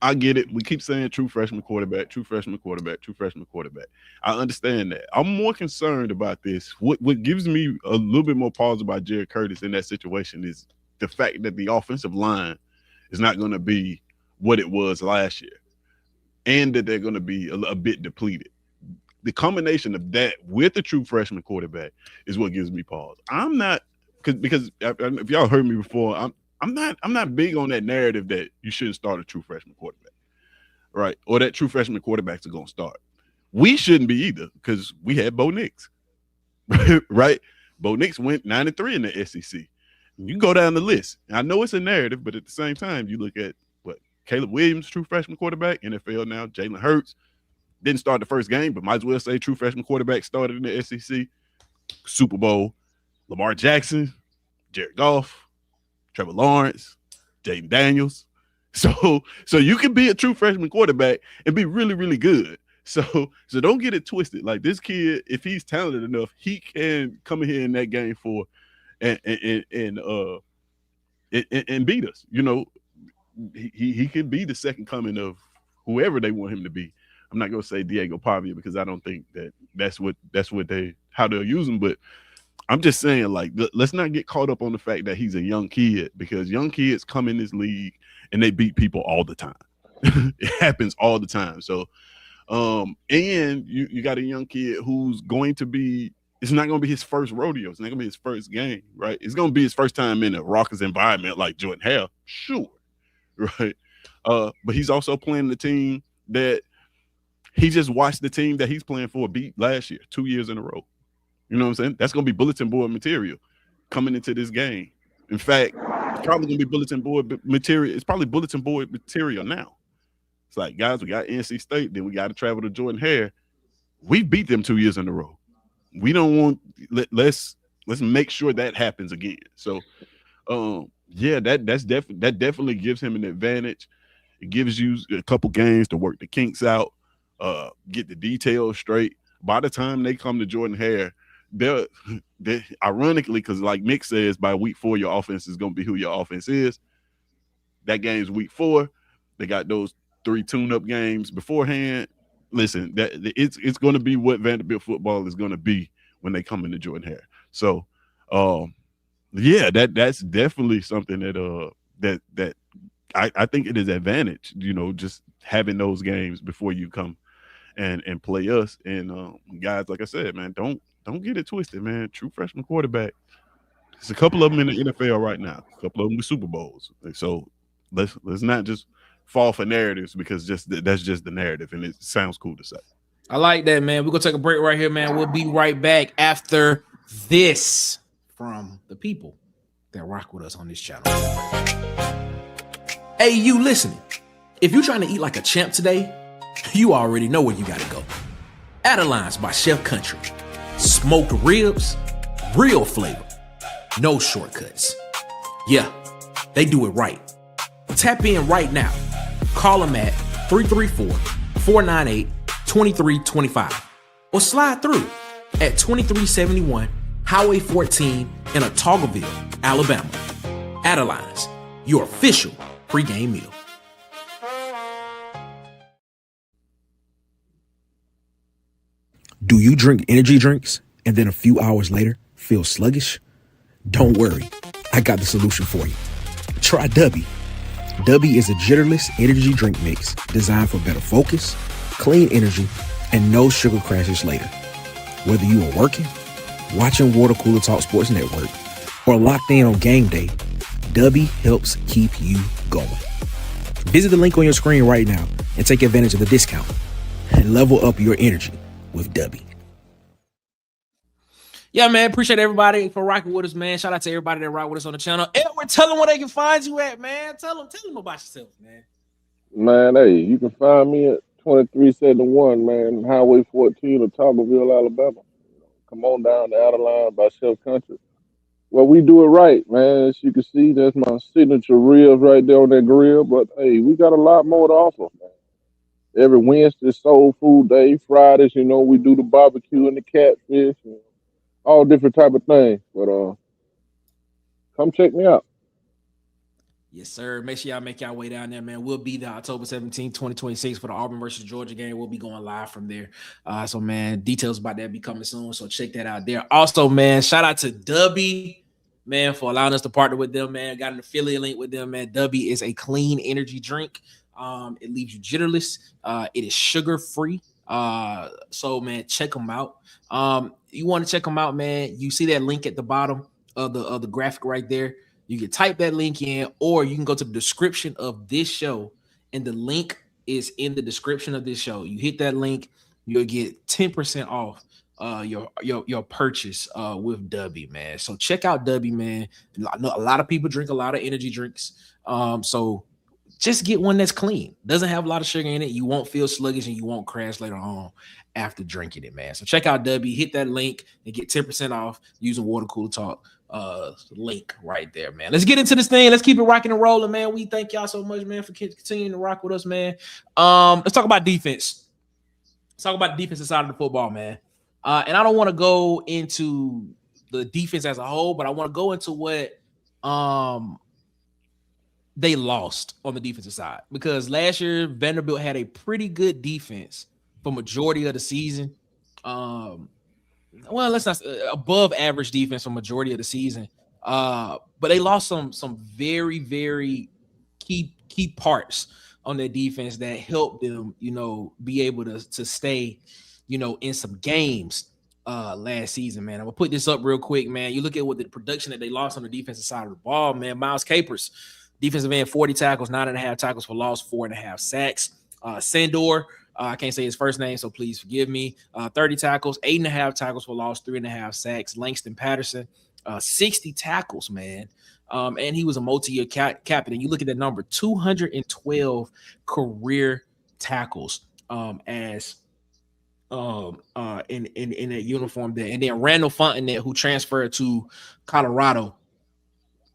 I get it. We keep saying true freshman quarterback, true freshman quarterback, true freshman quarterback. I understand that. I'm more concerned about this. What gives me a little bit more pause about Jared Curtis in that situation is the fact that the offensive line is not going to be what it was last year, and that they're going to be a bit depleted. The combination of that with the true freshman quarterback is what gives me pause. I'm not because if y'all heard me before, I'm not big on that narrative that you shouldn't start a true freshman quarterback, right? Or that true freshman quarterbacks are going to start. We shouldn't be either because we had Bo Nix, right? Bo Nix went 9-3 in the SEC. You can go down the list. I know it's a narrative, but at the same time, you look at what Caleb Williams, true freshman quarterback, NFL now. Jalen Hurts didn't start the first game, but might as well say true freshman quarterback started in the SEC. Super Bowl. Lamar Jackson, Jared Goff, Trevor Lawrence, Jaden Daniels. So you can be a true freshman quarterback and be really, really good. So don't get it twisted. Like this kid, if he's talented enough, he can come in here in that game for and beat us. You know, he can be the second coming of whoever they want him to be. I'm not gonna say Diego Pavia because I don't think that's how they'll use him, but I'm just saying, like, let's not get caught up on the fact that he's a young kid because young kids come in this league and they beat people all the time. It happens all the time. So, and you got a young kid who's going to be, it's not going to be his first rodeo. It's not going to be his first game, right? It's going to be his first time in a raucous environment like Jordan-Hare, sure, right? But he's also playing the team that he just watched the team that he's playing for beat last year, 2 years in a row. You know what I'm saying? That's going to be bulletin board material coming into this game. In fact, it's probably going to be bulletin board material. It's probably bulletin board material now. It's like, guys, we got NC State, then we got to travel to Jordan-Hare. We beat them 2 years in a row. We don't want let's make sure that happens again. So, yeah, that definitely gives him an advantage. It gives you a couple games to work the kinks out, get the details straight. By the time they come to Jordan-Hare, they're ironically, because like Mick says, by week 4, your offense is going to be who your offense is. That game's week 4. They got those 3 tune-up games beforehand. Listen, that it's going to be what Vanderbilt football is going to be when they come into Jordan-Hare. So, yeah, that's definitely something that I think it is advantage. You know, just having those games before you come and play us. And guys, like I said, man, don't get it twisted, man. True freshman quarterback. There's a couple of them in the NFL right now. A couple of them with Super Bowls. So let's not just fall for narratives because that's just the narrative, and it sounds cool to say. I like that, man. We're gonna take a break right here, man. We'll be right back after this from the people that rock with us on this channel. Hey, you listening? If you're trying to eat like a champ today, you already know where you gotta go. Adelines by Chef Country. Smoked ribs, real flavor, no shortcuts. Yeah, they do it right. Tap in right now. Call them at 334-498-2325 or slide through at 2371 Highway 14 in Otagoville, Alabama. Adelines, your official pregame meal. Do you drink energy drinks and then a few hours later feel sluggish? Don't worry, I got the solution for you. Try Dubby. Dubby is a jitterless energy drink mix designed for better focus, clean energy, and no sugar crashes later. Whether you are working, watching Water Cooler Talk Sports Network, or locked in on game day, Dubby helps keep you going. Visit the link on your screen right now and take advantage of the discount and level up your energy with Dubby. Yeah, man. Appreciate everybody for rocking with us, man. Shout out to everybody that rock with us on the channel. Edward, tell them where they can find you at, man. Tell them about yourself, man. Man, hey, you can find me at 2371, man, Highway 14, Otagoville, Alabama. Come on down to Adeline by Chef Country. Well, we do it right, man. As you can see, that's my signature ribs right there on that grill. But, hey, we got a lot more to offer, man. Every Wednesday, Soul Food Day. Fridays, you know, we do the barbecue and the catfish and all different type of things. But come check me out. Yes, sir. Make sure y'all make y'all way down there, man. We'll be there October 17th, 2026 for the Auburn versus Georgia game. We'll be going live from there. So, man, details about that be coming soon. So check that out there. Also, man, shout out to Dubby, man, for allowing us to partner with them, man. Got an affiliate link with them, man. Dubby is a clean energy drink. It leaves you jitterless. It is sugar-free. So, man, check them out. You want to check them out, man. You see that link at the bottom of the graphic right there. You can type that link in, or you can go to the description of this show, and the link is in the description of this show. You hit that link, you'll get 10% off your purchase with Dubby, man. So check out Dubby, man. A lot of people drink a lot of energy drinks. So just get one that's clean. Doesn't have a lot of sugar in it. You won't feel sluggish and you won't crash later on after drinking it, man. So check out Dubby, hit that link and get 10% off using Water Cooler Talk link right there, man. Let's get into this thing. Let's keep it rocking and rolling, man. We thank y'all so much, man, for continuing to rock with us, man. Let's talk about defense. Let's talk about the defensive side of the football, man. And I don't want to go into the defense as a whole, but I want to go into what they lost on the defensive side, because last year Vanderbilt had a pretty good defense for majority of the season. Well, let's not above average defense for majority of the season. But they lost some very, very key parts on their defense that helped them, be able to stay, in some games last season, man. I'm gonna put this up real quick, man. You look at what the production that they lost on the defensive side of the ball, man. Miles Capers, defensive end, 40 tackles, 9.5 tackles for loss, 4.5 sacks. Sandor, I can't say his first name, so please forgive me. 30 tackles, 8.5 tackles for loss, 3.5 sacks. Langston Patterson, 60 tackles, man. And he was a multi-year captain. And you look at that number, 212 career tackles as in that uniform there. And then Randall Fontenette, who transferred to Colorado,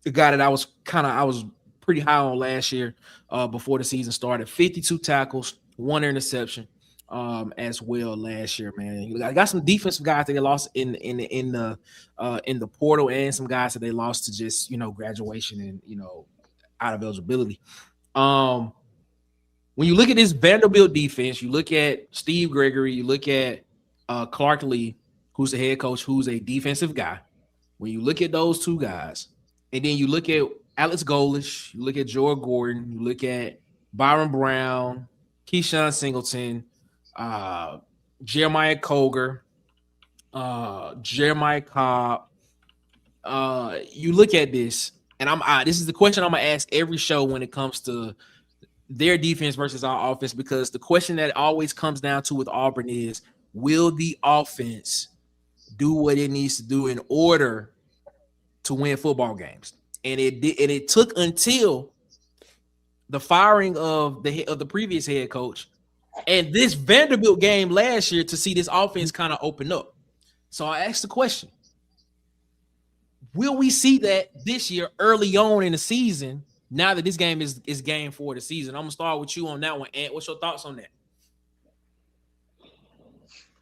the guy that I was pretty high on last year before the season started, 52 tackles, 1 interception as well last year, man. I got some defensive guys that they lost in the portal, and some guys that they lost to just graduation and out of eligibility. When you look at this Vanderbilt defense, you look at Steve Gregory, you look at Clark Lee, who's the head coach, who's a defensive guy. When you look at those two guys, and then you look at Alex Golesh, you look at Jordan Gordon, you look at Byron Brown, Keyshawn Singleton, Jeremiah Koger, Jeremiah Cobb. You look at this, and this is the question I'm gonna ask every show when it comes to their defense versus our offense, because the question that always comes down to with Auburn is, will the offense do what it needs to do in order to win football games? And it took until the firing of the previous head coach and this Vanderbilt game last year to see this offense kind of open up. So I asked the question, will we see that this year early on in the season, now that this game is game 4 of the season? I'm going to start with you on that one, Ant. What's your thoughts on that?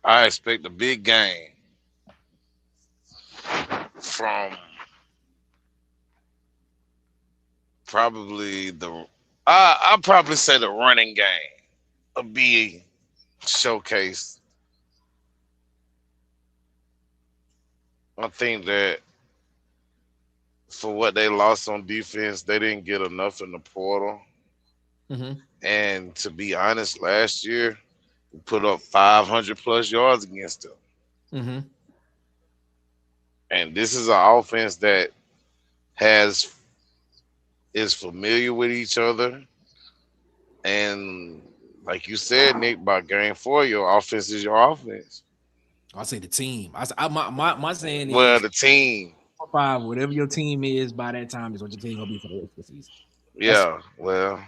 I expect a big game from probably I'll probably say the running game will be showcased. I think that for what they lost on defense, they didn't get enough in the portal. Mm-hmm. And to be honest, last year we put up 500 plus yards against them. Mm-hmm. And this is an offense that is familiar with each other. And like you said, Nick, by game 4, your offense is your offense. I'll say the team. My saying is, well, the team. 5, whatever your team is by that time is what your team gonna be for the rest of the season. Yeah, well,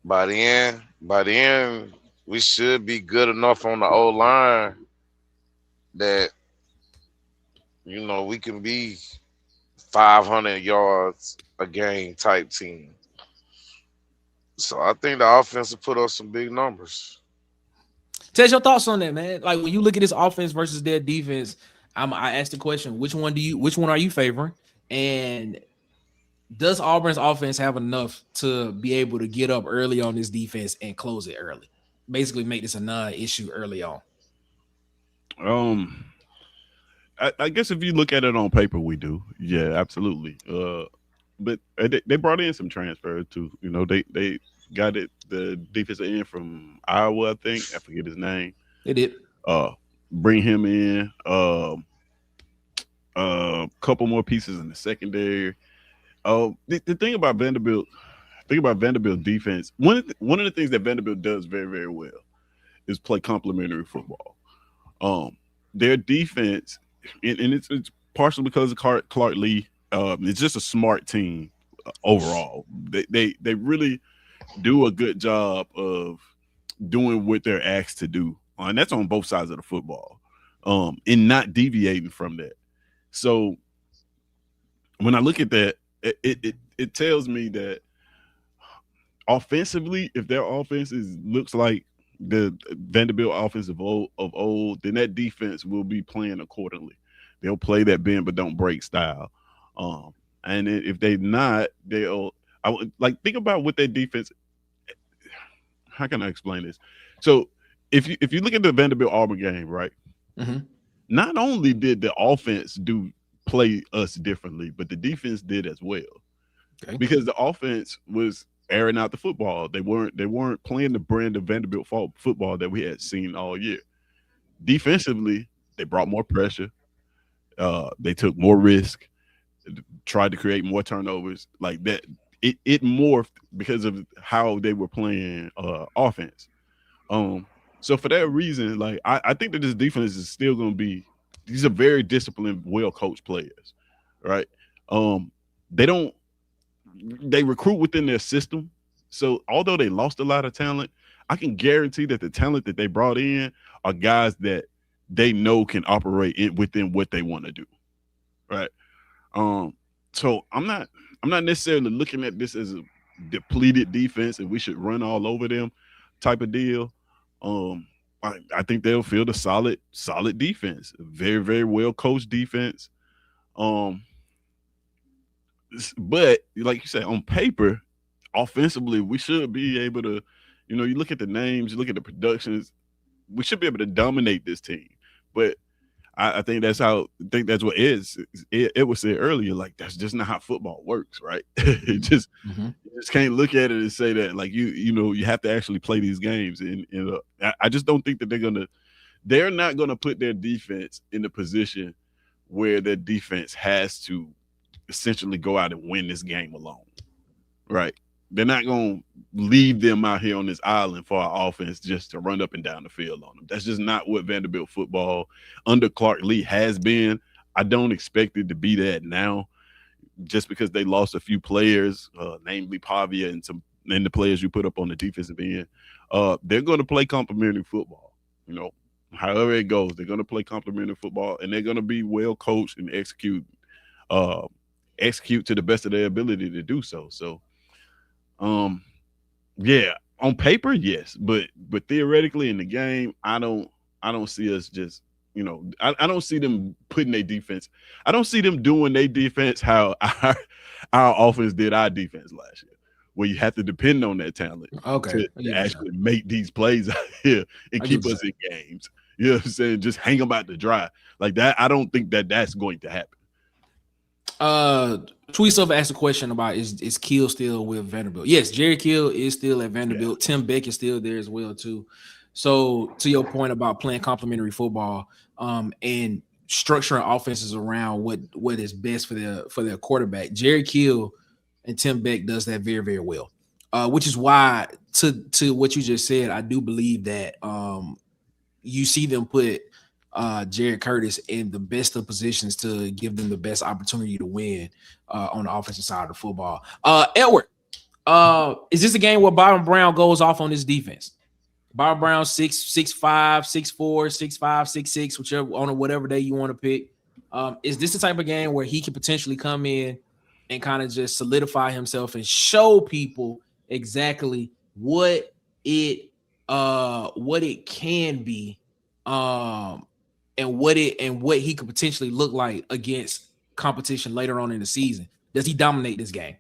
by the end, we should be good enough on the O-line that we can be 500 yards a game type team. So I think the offense will put up some big numbers. Tell us your thoughts on that, man. Like, when you look at this offense versus their defense, I asked the question, which one are you favoring? And does Auburn's offense have enough to be able to get up early on this defense and close it early? Basically, make this a non-issue early on. Um, I guess if you look at it on paper, we do. Yeah, absolutely. But they brought in some transfers too. You know, they got it the defensive end from Iowa, I think. I forget his name. They did. Uh, bring him in. Couple more pieces in the secondary. The thing about Vanderbilt, defense. One of the things that Vanderbilt does very very well is play complementary football. Their defense, and it's partially because of Clark Lee. It's just a smart team overall. They really do a good job of doing what they're asked to do, and that's on both sides of the football, and not deviating from that. So when I look at that, it tells me that offensively, if their offense looks like the Vanderbilt offense of old, then that defense will be playing accordingly. They'll play that bend but don't break style. And if they not, I would like think about what their defense. How can I explain this? So if you look at the Vanderbilt Auburn game, right? Mm-hmm. Not only did the offense play us differently, but the defense did as well. Okay. Because the offense was airing out the football. They weren't playing the brand of Vanderbilt football that we had seen all year. Defensively, they brought more pressure. They took more risk, tried to create more turnovers. Like that, it morphed because of how they were playing offense. So for that reason, like I think that this defense is still going to be. These are very disciplined, well coached players, right? They recruit within their system. So although they lost a lot of talent, I can guarantee that the talent that they brought in are guys that they know can operate within what they want to do, right? So I'm not necessarily looking at this as a depleted defense and we should run all over them type of deal. I think they'll field a solid defense, very very well coached defense. But like you said, on paper, offensively, we should be able to, you look at the names, you look at the productions, we should be able to dominate this team. But I think that's what it was said earlier. Like that's just not how football works, right? You just can't look at it and say that. Like you have to actually play these games, and I just don't think that they're not gonna put their defense in the position where their defense has to essentially go out and win this game alone, right? They're not going to leave them out here on this island for our offense just to run up and down the field on them. That's just not what Vanderbilt football under Clark Lee has been. I don't expect it to be that now, just because they lost a few players, namely Pavia and the players you put up on the defensive end. They're going to play complementary football. However it goes, they're going to play complementary football, and they're going to be well coached and execute to the best of their ability to do so. So, yeah, on paper, yes, but theoretically in the game, I don't see us just, I don't see them putting their defense. I don't see them doing their defense how our offense did our defense last year, where you have to depend on that talent to actually make these plays out here and keep us in games. You know what I'm saying? Just hang them out to dry like that. I don't think that that's going to happen. Tweetstuff asked a question about is Kill still with Vanderbilt? Yes, Jerry Kill is still at Vanderbilt. Yeah. Tim Beck is still there as well too. So to your point about playing complementary football, and structuring offenses around what is best for their quarterback, Jerry Kill and Tim Beck does that very very well. Which is why to what you just said, I do believe that you see them put Jared Curtis in the best of positions to give them the best opportunity to win on the offensive side of the football. Edward, is this a game where Byron Brown goes off on this defense? Byron Brown 6'5", 6'4", 6'5", 6'6", whichever on whatever day you want to pick. Is this the type of game where he can potentially come in and kind of just solidify himself and show people exactly what it can be, and what he could potentially look like against competition later on in the season? Does he dominate this game?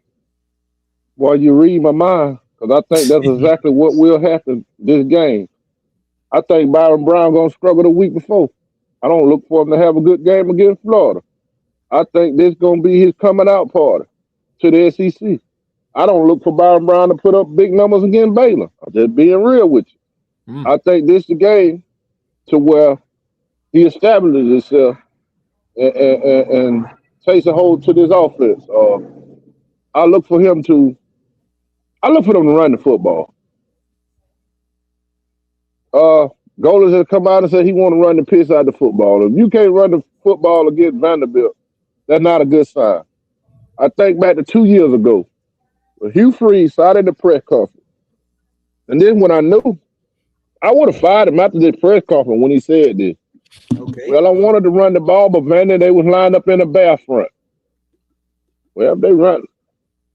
Well, you read my mind because I think that's exactly what will happen this game. I think Byron Brown gonna struggle the week before. I don't look for him to have a good game against Florida. I think this gonna be his coming out party to the SEC. I don't look for Byron Brown to put up big numbers against Baylor. I'm just being real with you. I think this is the game to where he establishes himself and takes a hold to this offense. I look for them to run the football. Golesh has come out and said he want to run the piss out of the football. If you can't run the football against Vanderbilt, that's not a good sign. I think back to 2 years ago, when Hugh Freeze started the press conference. And then when I knew, I would have fired him after this press conference when he said this. Okay. Well, I wanted to run the ball, but Vandy, they was lined up in a bear front. Well, they run.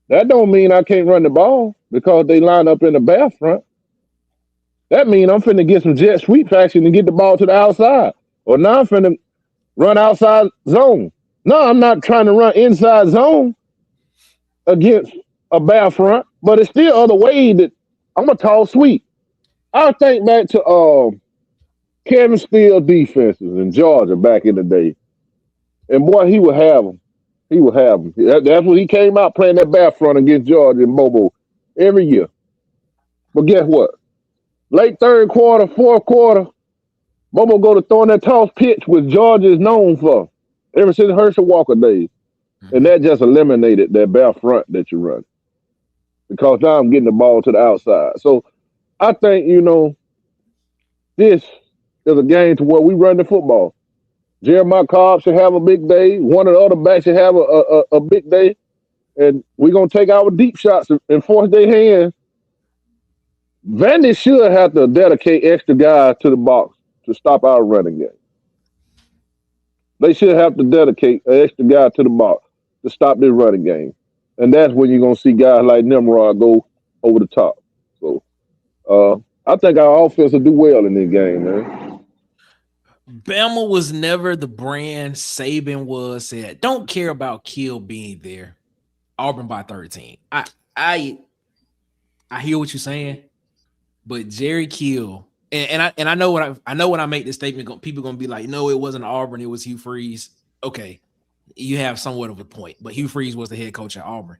That don't mean I can't run the ball because they line up in a bear front. That means I'm finna get some jet sweep action and get the ball to the outside. Or now I'm finna run outside zone. No, I'm not trying to run inside zone against a bear front, but it's still other ways that I'm a tall sweep. I think back to Kevin Steele defenses in Georgia back in the day. And boy, he would have them. He would have them. That's when he came out playing that bear front against Georgia and Bobo every year. But guess what? Late third quarter, fourth quarter, Bobo go to throwing that toss pitch, which Georgia is known for ever since Herschel Walker days. And that just eliminated that bear front that you run. Because now I'm getting the ball to the outside. So I think, this is a game to where we run the football. Jeremiah Cobb should have a big day. One of the other backs should have a big day. And we're going to take our deep shots and force their hands. Vandy should have to dedicate extra guys to the box to stop our running game. They should have to dedicate an extra guy to the box to stop this running game. And that's when you're going to see guys like Nimrod go over the top. So I think our offense will do well in this game, man. Bama was never the brand Saban was. Said, don't care about Kill being there. Auburn by 13. I hear what you're saying, but Jerry Kill and I know when I make this statement, people gonna be like, no, it wasn't Auburn, it was Hugh Freeze. Okay, you have somewhat of a point, but Hugh Freeze was the head coach at Auburn.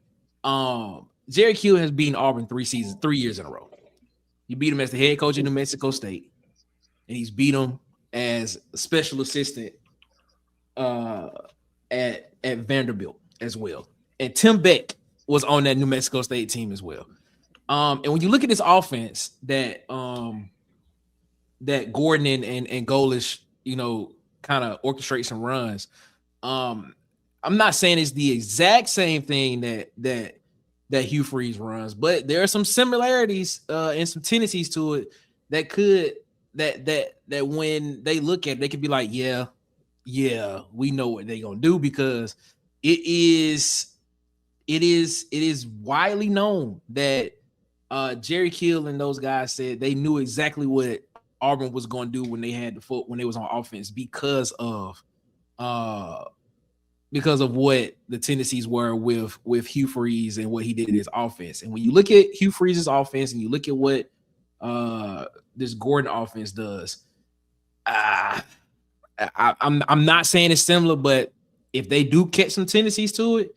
Jerry Kill has beaten Auburn 3 years in a row. He beat him as the head coach at New Mexico State, and he's beat him as a special assistant at Vanderbilt as well. And Tim Beck was on that New Mexico State team as well. And when you look at this offense that Gordon and Golesh, kind of orchestrates and runs, I'm not saying it's the exact same thing that Hugh Freeze runs, but there are some similarities and some tendencies to it that could that when they look at it, they could be like, yeah, we know what they're gonna do, because it is widely known that Jerry Kill and those guys said they knew exactly what Auburn was going to do when they had the foot, when they was on offense, because of what the tendencies were with Hugh Freeze and what he did in his offense. And when you look at Hugh Freeze's offense and you look at what this Gordon offense does, I'm not saying it's similar, but if they do catch some tendencies to it,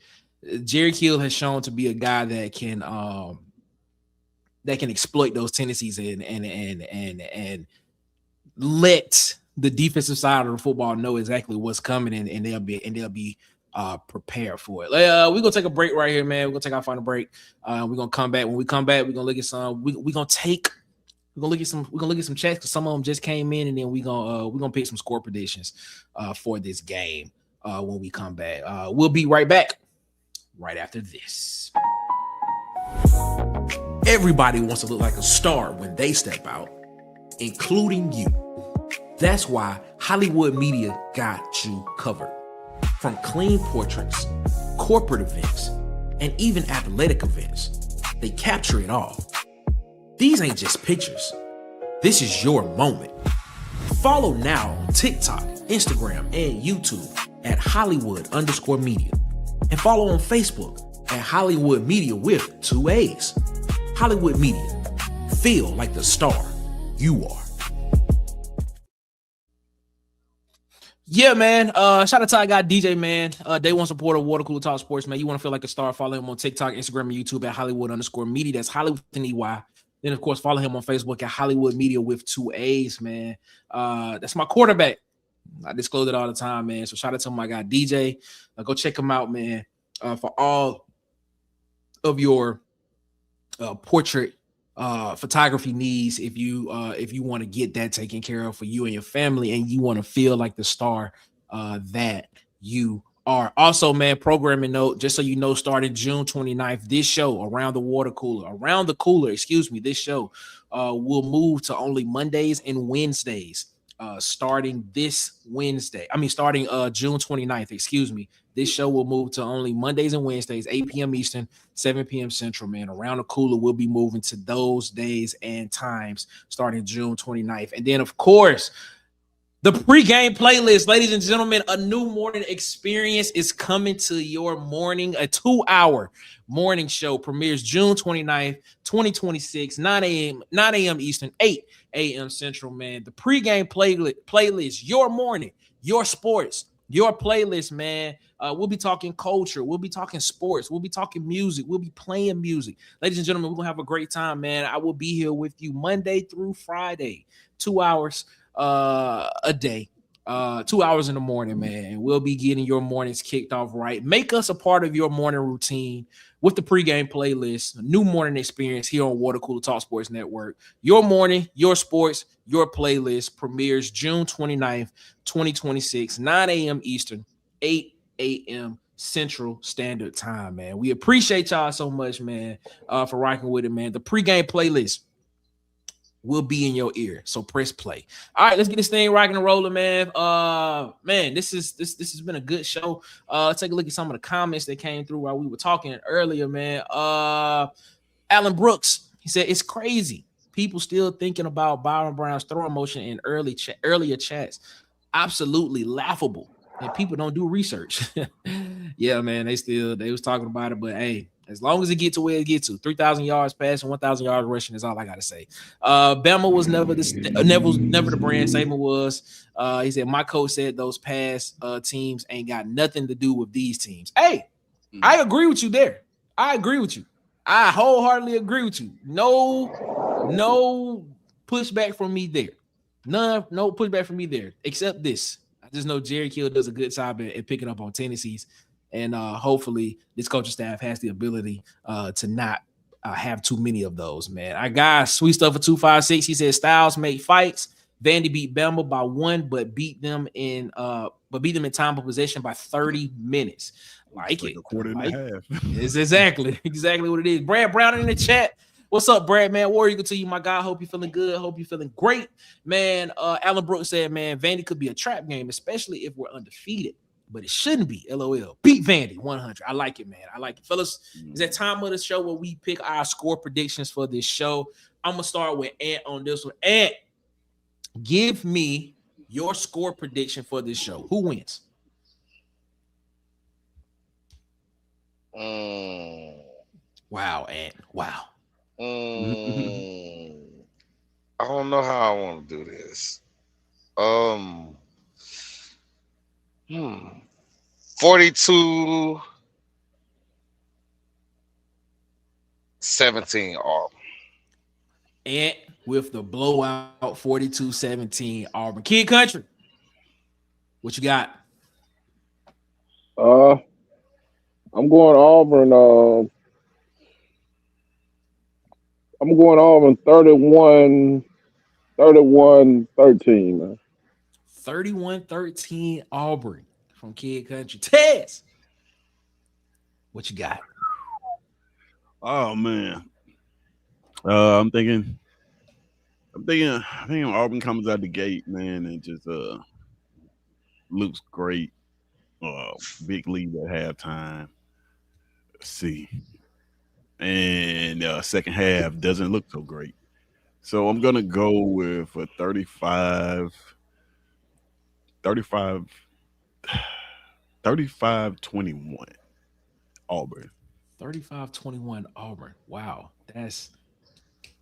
Jerry Kill has shown to be a guy that can exploit those tendencies and let the defensive side of the football know exactly what's coming, and they'll be prepared for it. We're gonna take a break right here, man. We're gonna take our final break. We're gonna come back. When we come back, we're gonna look at some. We're gonna look at some checks, because some of them just came in, and then we're gonna pick some score predictions for this game when we come back. We'll be right back right after this. Everybody wants to look like a star when they step out, including you. That's why Hollywood Media got you covered. From clean portraits, corporate events, and even athletic events, they capture it all. These ain't just pictures. This is your moment. Follow now on TikTok, Instagram, and YouTube at Hollywood_media. And follow on Facebook at Hollywood Media with 2 A's. Hollywood Media. Feel like the star you are. Yeah, man. Shout out to our guy DJ, man. Day one supporter of Water Cooler Talk Sports, man. You want to feel like a star? Follow him on TikTok, Instagram, and YouTube at Hollywood_media. That's Hollywood with an EY. Then, of course, follow him on Facebook at Hollywood Media with 2 A's, man. That's my quarterback. I disclose it all the time, man. So shout out to my guy DJ. Go check him out, man. For all of your portrait photography needs, if you want to get that taken care of for you and your family, and you want to feel like the star that you are. Also, man, programming note, just so you know, starting June 29th, this show around the cooler, this show will move to only Mondays and Wednesdays. Starting June 29th, this show will move to only Mondays and Wednesdays, 8 p.m. Eastern, 7 p.m. Central, man. Around the Cooler will be moving to those days and times starting June 29th. And then, of course, the pregame playlist, ladies and gentlemen, a new morning experience is coming to your morning. A 2-hour morning show premieres June 29th, 2026, 9 a.m. Eastern, 8 a.m. Central, man. The pregame playlist, your morning, your sports, your playlist, man. We'll be talking culture. We'll be talking sports. We'll be talking music. We'll be playing music. Ladies and gentlemen, we're going to have a great time, man. I will be here with you Monday through Friday, 2 hours a day, 2 hours in the morning, man. We'll be getting your mornings kicked off right. Make us a part of your morning routine with the pregame playlist, a new morning experience here on Water Cooler Talk Sports Network. Your morning, your sports, your playlist premieres June 29th, 2026, 9 a.m. Eastern, 8 a.m. Central Standard Time, man. We appreciate y'all so much, man, for rocking with it, man. The pregame playlist will be in your ear, so press play. All right, let's get this thing rocking and rolling, man. Man, this has been a good show. Let's take a look at some of the comments that came through while we were talking earlier, man. Alan Brooks, he said it's crazy. People still thinking about Byron Brown's throwing motion in earlier chats. Absolutely laughable. And people don't do research. Yeah, man, they was talking about it, but hey, as long as it gets to where it gets to, 3,000 yards passing, 1,000 yards rushing is all I gotta say. Bama was never the brand. Saban was. He said my coach said those past teams ain't got nothing to do with these teams. Hey, I agree with you there. I agree with you. I wholeheartedly agree with you. No pushback from me there. No pushback from me there. Except this. I just know Jerry Kill does a good job at picking up on tendencies. And hopefully this coaching staff has the ability to not have too many of those, man. I got Sweet Stuff for 256. He said Styles make fights. Vandy beat Bama by 1, but beat them in time of possession by 30 minutes. Like it. A quarter and a half. It's exactly what it is. Brad Brown in the chat. What's up, Brad, man? War Eagle to you, my guy. Hope you're feeling good. Hope you're feeling great, man. Alan Brooks said, man, Vandy could be a trap game, especially if we're undefeated. But it shouldn't be. LOL. Beat Vandy 100. I like it, man. I like it. Fellas, it's that time of the show where we pick our score predictions for this show. I'm going to start with Ant on this one. Ant, give me your score prediction for this show. Who wins? Wow, Ant. Wow. I don't know how I want to do this. 42-17 Auburn. And with the blowout 42-17 Auburn. Kid Country, what you got? I'm going Auburn. I'm going Auburn 31-13, man. 31-13 Auburn from Kid Country. Tez, what you got? Oh man. I think Auburn comes out the gate, man, and just looks great. Big lead at halftime. Let's see. And second half doesn't look so great. So I'm gonna go with a 35-21. Auburn. 35-21 Auburn. Wow. That's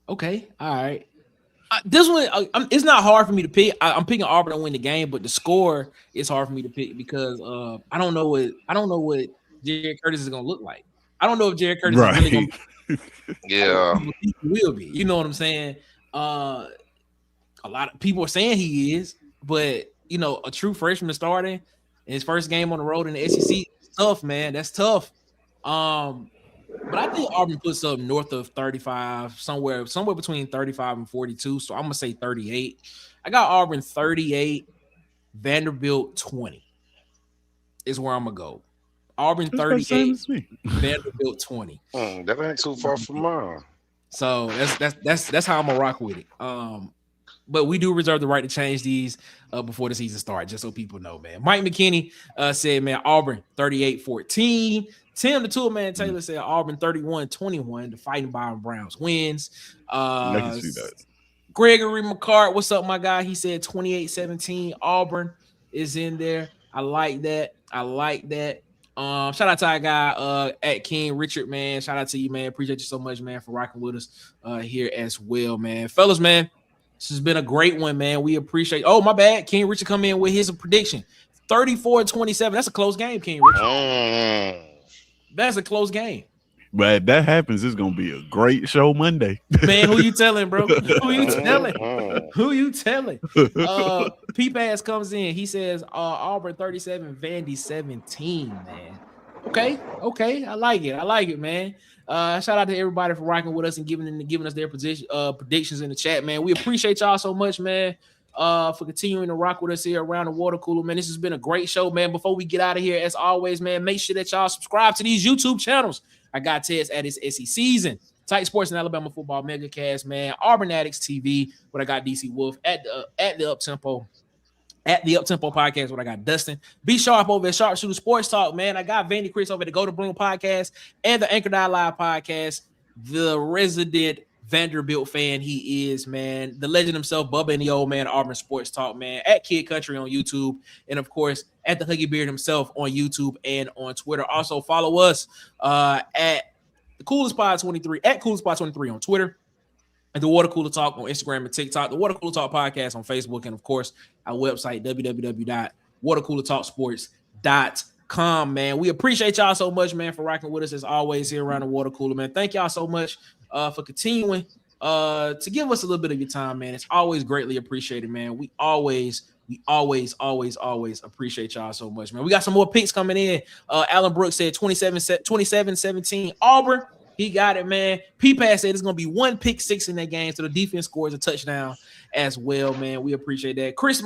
okay. All right. This one, it's not hard for me to pick. I'm picking Auburn to win the game, but the score is hard for me to pick because I don't know what Jared Curtis is gonna look like. I don't know if Jared Curtis is really gonna Right. be Yeah. he will be. You know what I'm saying? A lot of people are saying he is, but a true freshman starting in his first game on the road in the SEC, it's tough, man. That's tough. But I think Auburn puts up north of 35, somewhere between 35 and 42. So I'm gonna say 38. I got Auburn 38, Vanderbilt 20 is where I'm gonna go. Auburn That's about the same 38, as me. Vanderbilt 20. That ain't too far from mine. So that's how I'm gonna rock with it. But we do reserve the right to change these before the season starts, just so people know, man. Mike McKinney said, man, Auburn 38-14. Tim the Toolman Taylor said Auburn 31-21. The Fighting Byron Browns wins. I can see that. Gregory McCart, what's up, my guy? He said 28-17. Auburn is in there. I like that. Shout out to our guy at King Richard, man. Shout out to you, man. Appreciate you so much, man, for rocking with us here as well, man. Fellas, man, this has been a great one, man. We appreciate. Oh, my bad. King Richard come in with his prediction. 34-27. That's a close game, King Richard. That's a close game. But if that happens, it's gonna be a great show Monday. Man, who you telling, bro? Who you telling? P-Pass comes in. He says Auburn 37, Vandy 17, man. Okay. I like it, man. Shout out to everybody for rocking with us and giving us their predictions in the chat, man. We appreciate y'all so much, man. For continuing to rock with us here around the water cooler, man. This has been a great show, man. Before we get out of here, as always, man, make sure that y'all subscribe to these YouTube channels. I got Ted's at his SEC season, Tight Sports and Alabama Football Megacast, man. Auburn Addicts TV, what I got DC Wolf at the Uptempo. At the Uptempo Podcast, what I got Dustin. Be sharp over at Sharpshooter Sports Talk, man. I got Vandy Chris over at the Go to Bloom Podcast and the Anchor Live Podcast. The resident Vanderbilt fan he is, man. The legend himself, Bubba and the Old Man, Auburn Sports Talk, man. At Kid Country on YouTube. And, of course, at the Huggy Beard himself on YouTube and on Twitter. Also, follow us at the Coolest Pod 23, at Coolest Pod 23 on Twitter. And the Water Cooler Talk on Instagram and TikTok. The Water Cooler Talk Podcast on Facebook. And, of course, our website, www.watercoolertalksports.com, man. We appreciate y'all so much, man, for rocking with us as always here around the Water Cooler, man. Thank y'all so much for continuing to give us a little bit of your time, man. It's always greatly appreciated, man. We always appreciate y'all so much, man. We got some more picks coming in. Alan Brooks said 27-17 Auburn. He got it, man. P-Pass said it's going to be one pick six in that game, so the defense scores a touchdown as well, man. We appreciate that. Chris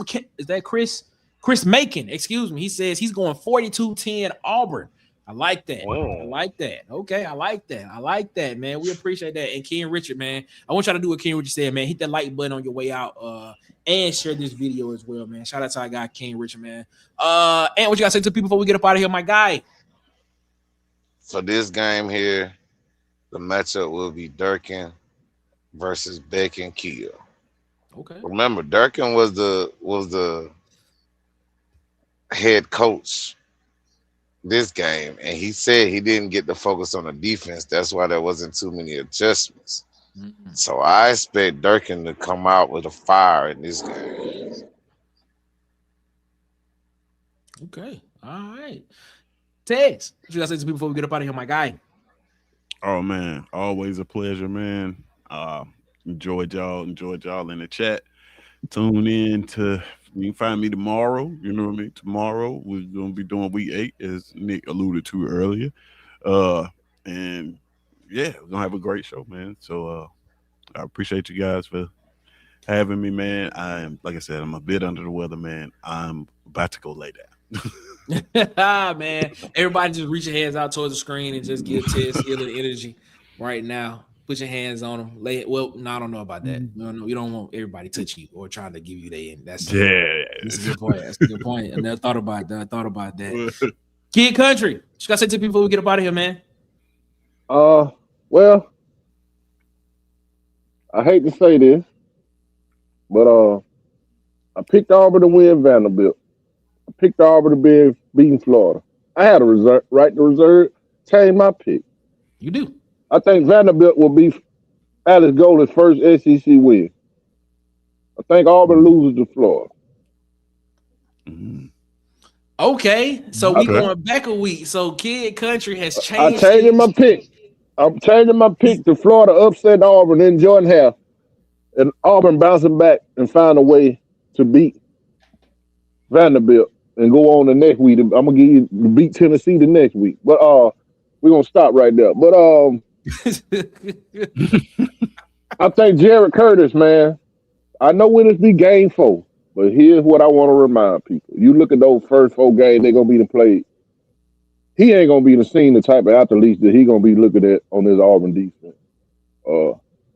Macon, excuse me. He says he's going 42-10 Auburn. I like that. Whoa. I like that. Okay, I like that, man. We appreciate that. And King Richard, man, I want y'all to do what King Richard said, man. Hit that like button on your way out and share this video as well, man. Shout out to our guy, King Richard, man. And what you got to say to people before we get up out of here, my guy? For this game here, the matchup will be Durkin versus Beck and Keel. Okay. Remember, Durkin was the head coach this game, and he said he didn't get the focus on the defense. That's why there wasn't too many adjustments. Mm-hmm. So I expect Durkin to come out with a fire in this game. Okay. All right. Tez, what you got to say to people before we get up out of here, my guy? Oh man, always a pleasure, man. Enjoyed y'all in the chat. Tune in to, you can find me tomorrow. You know what I mean? Tomorrow we're gonna be doing week 8, as Nick alluded to earlier. And yeah, we're gonna have a great show, man. So I appreciate you guys for having me, man. Like I said, I'm a bit under the weather, man. I'm about to go lay down. Man, everybody just reach your hands out towards the screen and just give Ted healing energy right now. Put your hands on them. I don't know about that. No, you don't want everybody touching you or trying to give you their end. That's a good point. That's a good point. I never thought about that. Kid Country, what you gotta say to people before we get up out of here, man? Well, I hate to say this, but I picked Auburn to win Vanderbilt. I picked Auburn to be beating Florida. I had a right to reserve. change my pick. You do. I think Vanderbilt will be Alex Golesh's first SEC win. I think Auburn loses to Florida. Okay, so we Okay. going back a week. So Kid Country has I'm changed. changing my pick. I'm changing my pick to Florida upset Auburn in Jordan-Hare, and Auburn bouncing back and find a way to beat Vanderbilt and go on the next week. I'm gonna give you beat Tennessee the next week, but we're gonna stop right there. But I think Jared Curtis, man. I know when it's be game 4, but here's what I want to remind people: you look at those first 4 games they're gonna be played. He ain't gonna be the type of athlete that he gonna be looking at on his Auburn defense.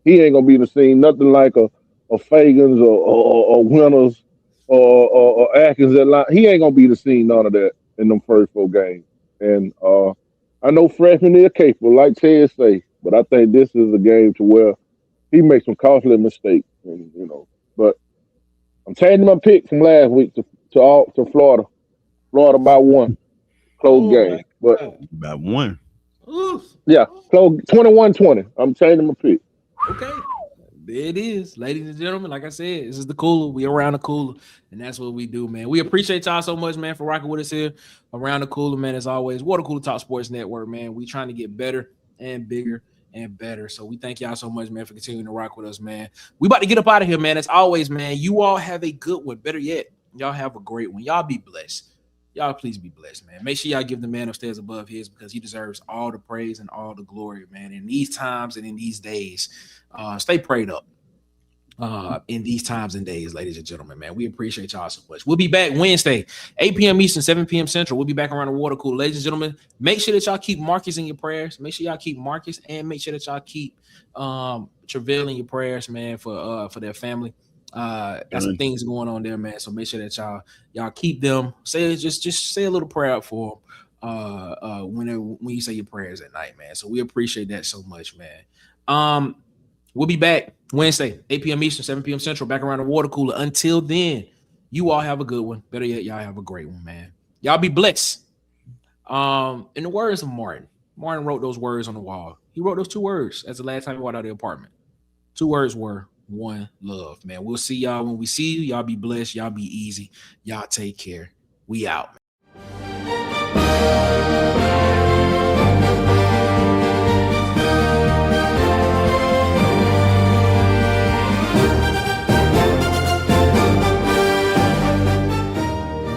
He ain't gonna be nothing like a Fagans or Winters or Atkins at line. He ain't gonna be none of that in them first 4 games. And I know freshmen are capable, like Ted say, but I think this is a game to where he makes some costly mistakes. And, but I'm changing my pick from last week to Florida. Florida by 1. Close game. But About 1. yeah, close 21-20. I'm changing my pick. Okay. There it is, ladies and gentlemen. Like I said, this is the cooler. We around the cooler, and that's what we do, man. We appreciate y'all so much, man, for rocking with us here around the cooler, man. As always, Water Cooler Talk Sports Network, man. We trying to get better and bigger and better. So we thank y'all so much, man, for continuing to rock with us, man. We about to get up out of here, man. As always, man, you all have a good one. Better yet, y'all have a great one. Y'all be blessed. Y'all please be blessed, man. Make sure y'all give the man upstairs above his, because he deserves all the praise and all the glory, man. In these times and in these days, stay prayed up. In these times and days, ladies and gentlemen, man, we appreciate y'all so much. We'll be back Wednesday, 8 p.m. Eastern, 7 p.m. Central. We'll be back around the water cooler, ladies and gentlemen. Make sure that y'all keep Marcus in your prayers. Make sure y'all keep Marcus, and make sure that y'all keep Travail in your prayers, man, for their family. Got some things going on there, man. So make sure that y'all keep them. Just say a little prayer out for them when you say your prayers at night, man. So we appreciate that so much, man. We'll be back Wednesday, 8 p.m. Eastern, 7 p.m. Central, back around the water cooler. Until then, you all have a good one. Better yet, y'all have a great one, man. Y'all be blessed. In the words of Martin wrote those words on the wall. He wrote those 2 words as the last time he walked out of the apartment. 2 words were one love, man. We'll see y'all when we see you. Y'all be blessed. Y'all be easy. Y'all take care. We out, man.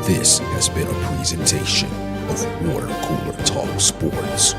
This has been a presentation of Water Cooler Talk Sports.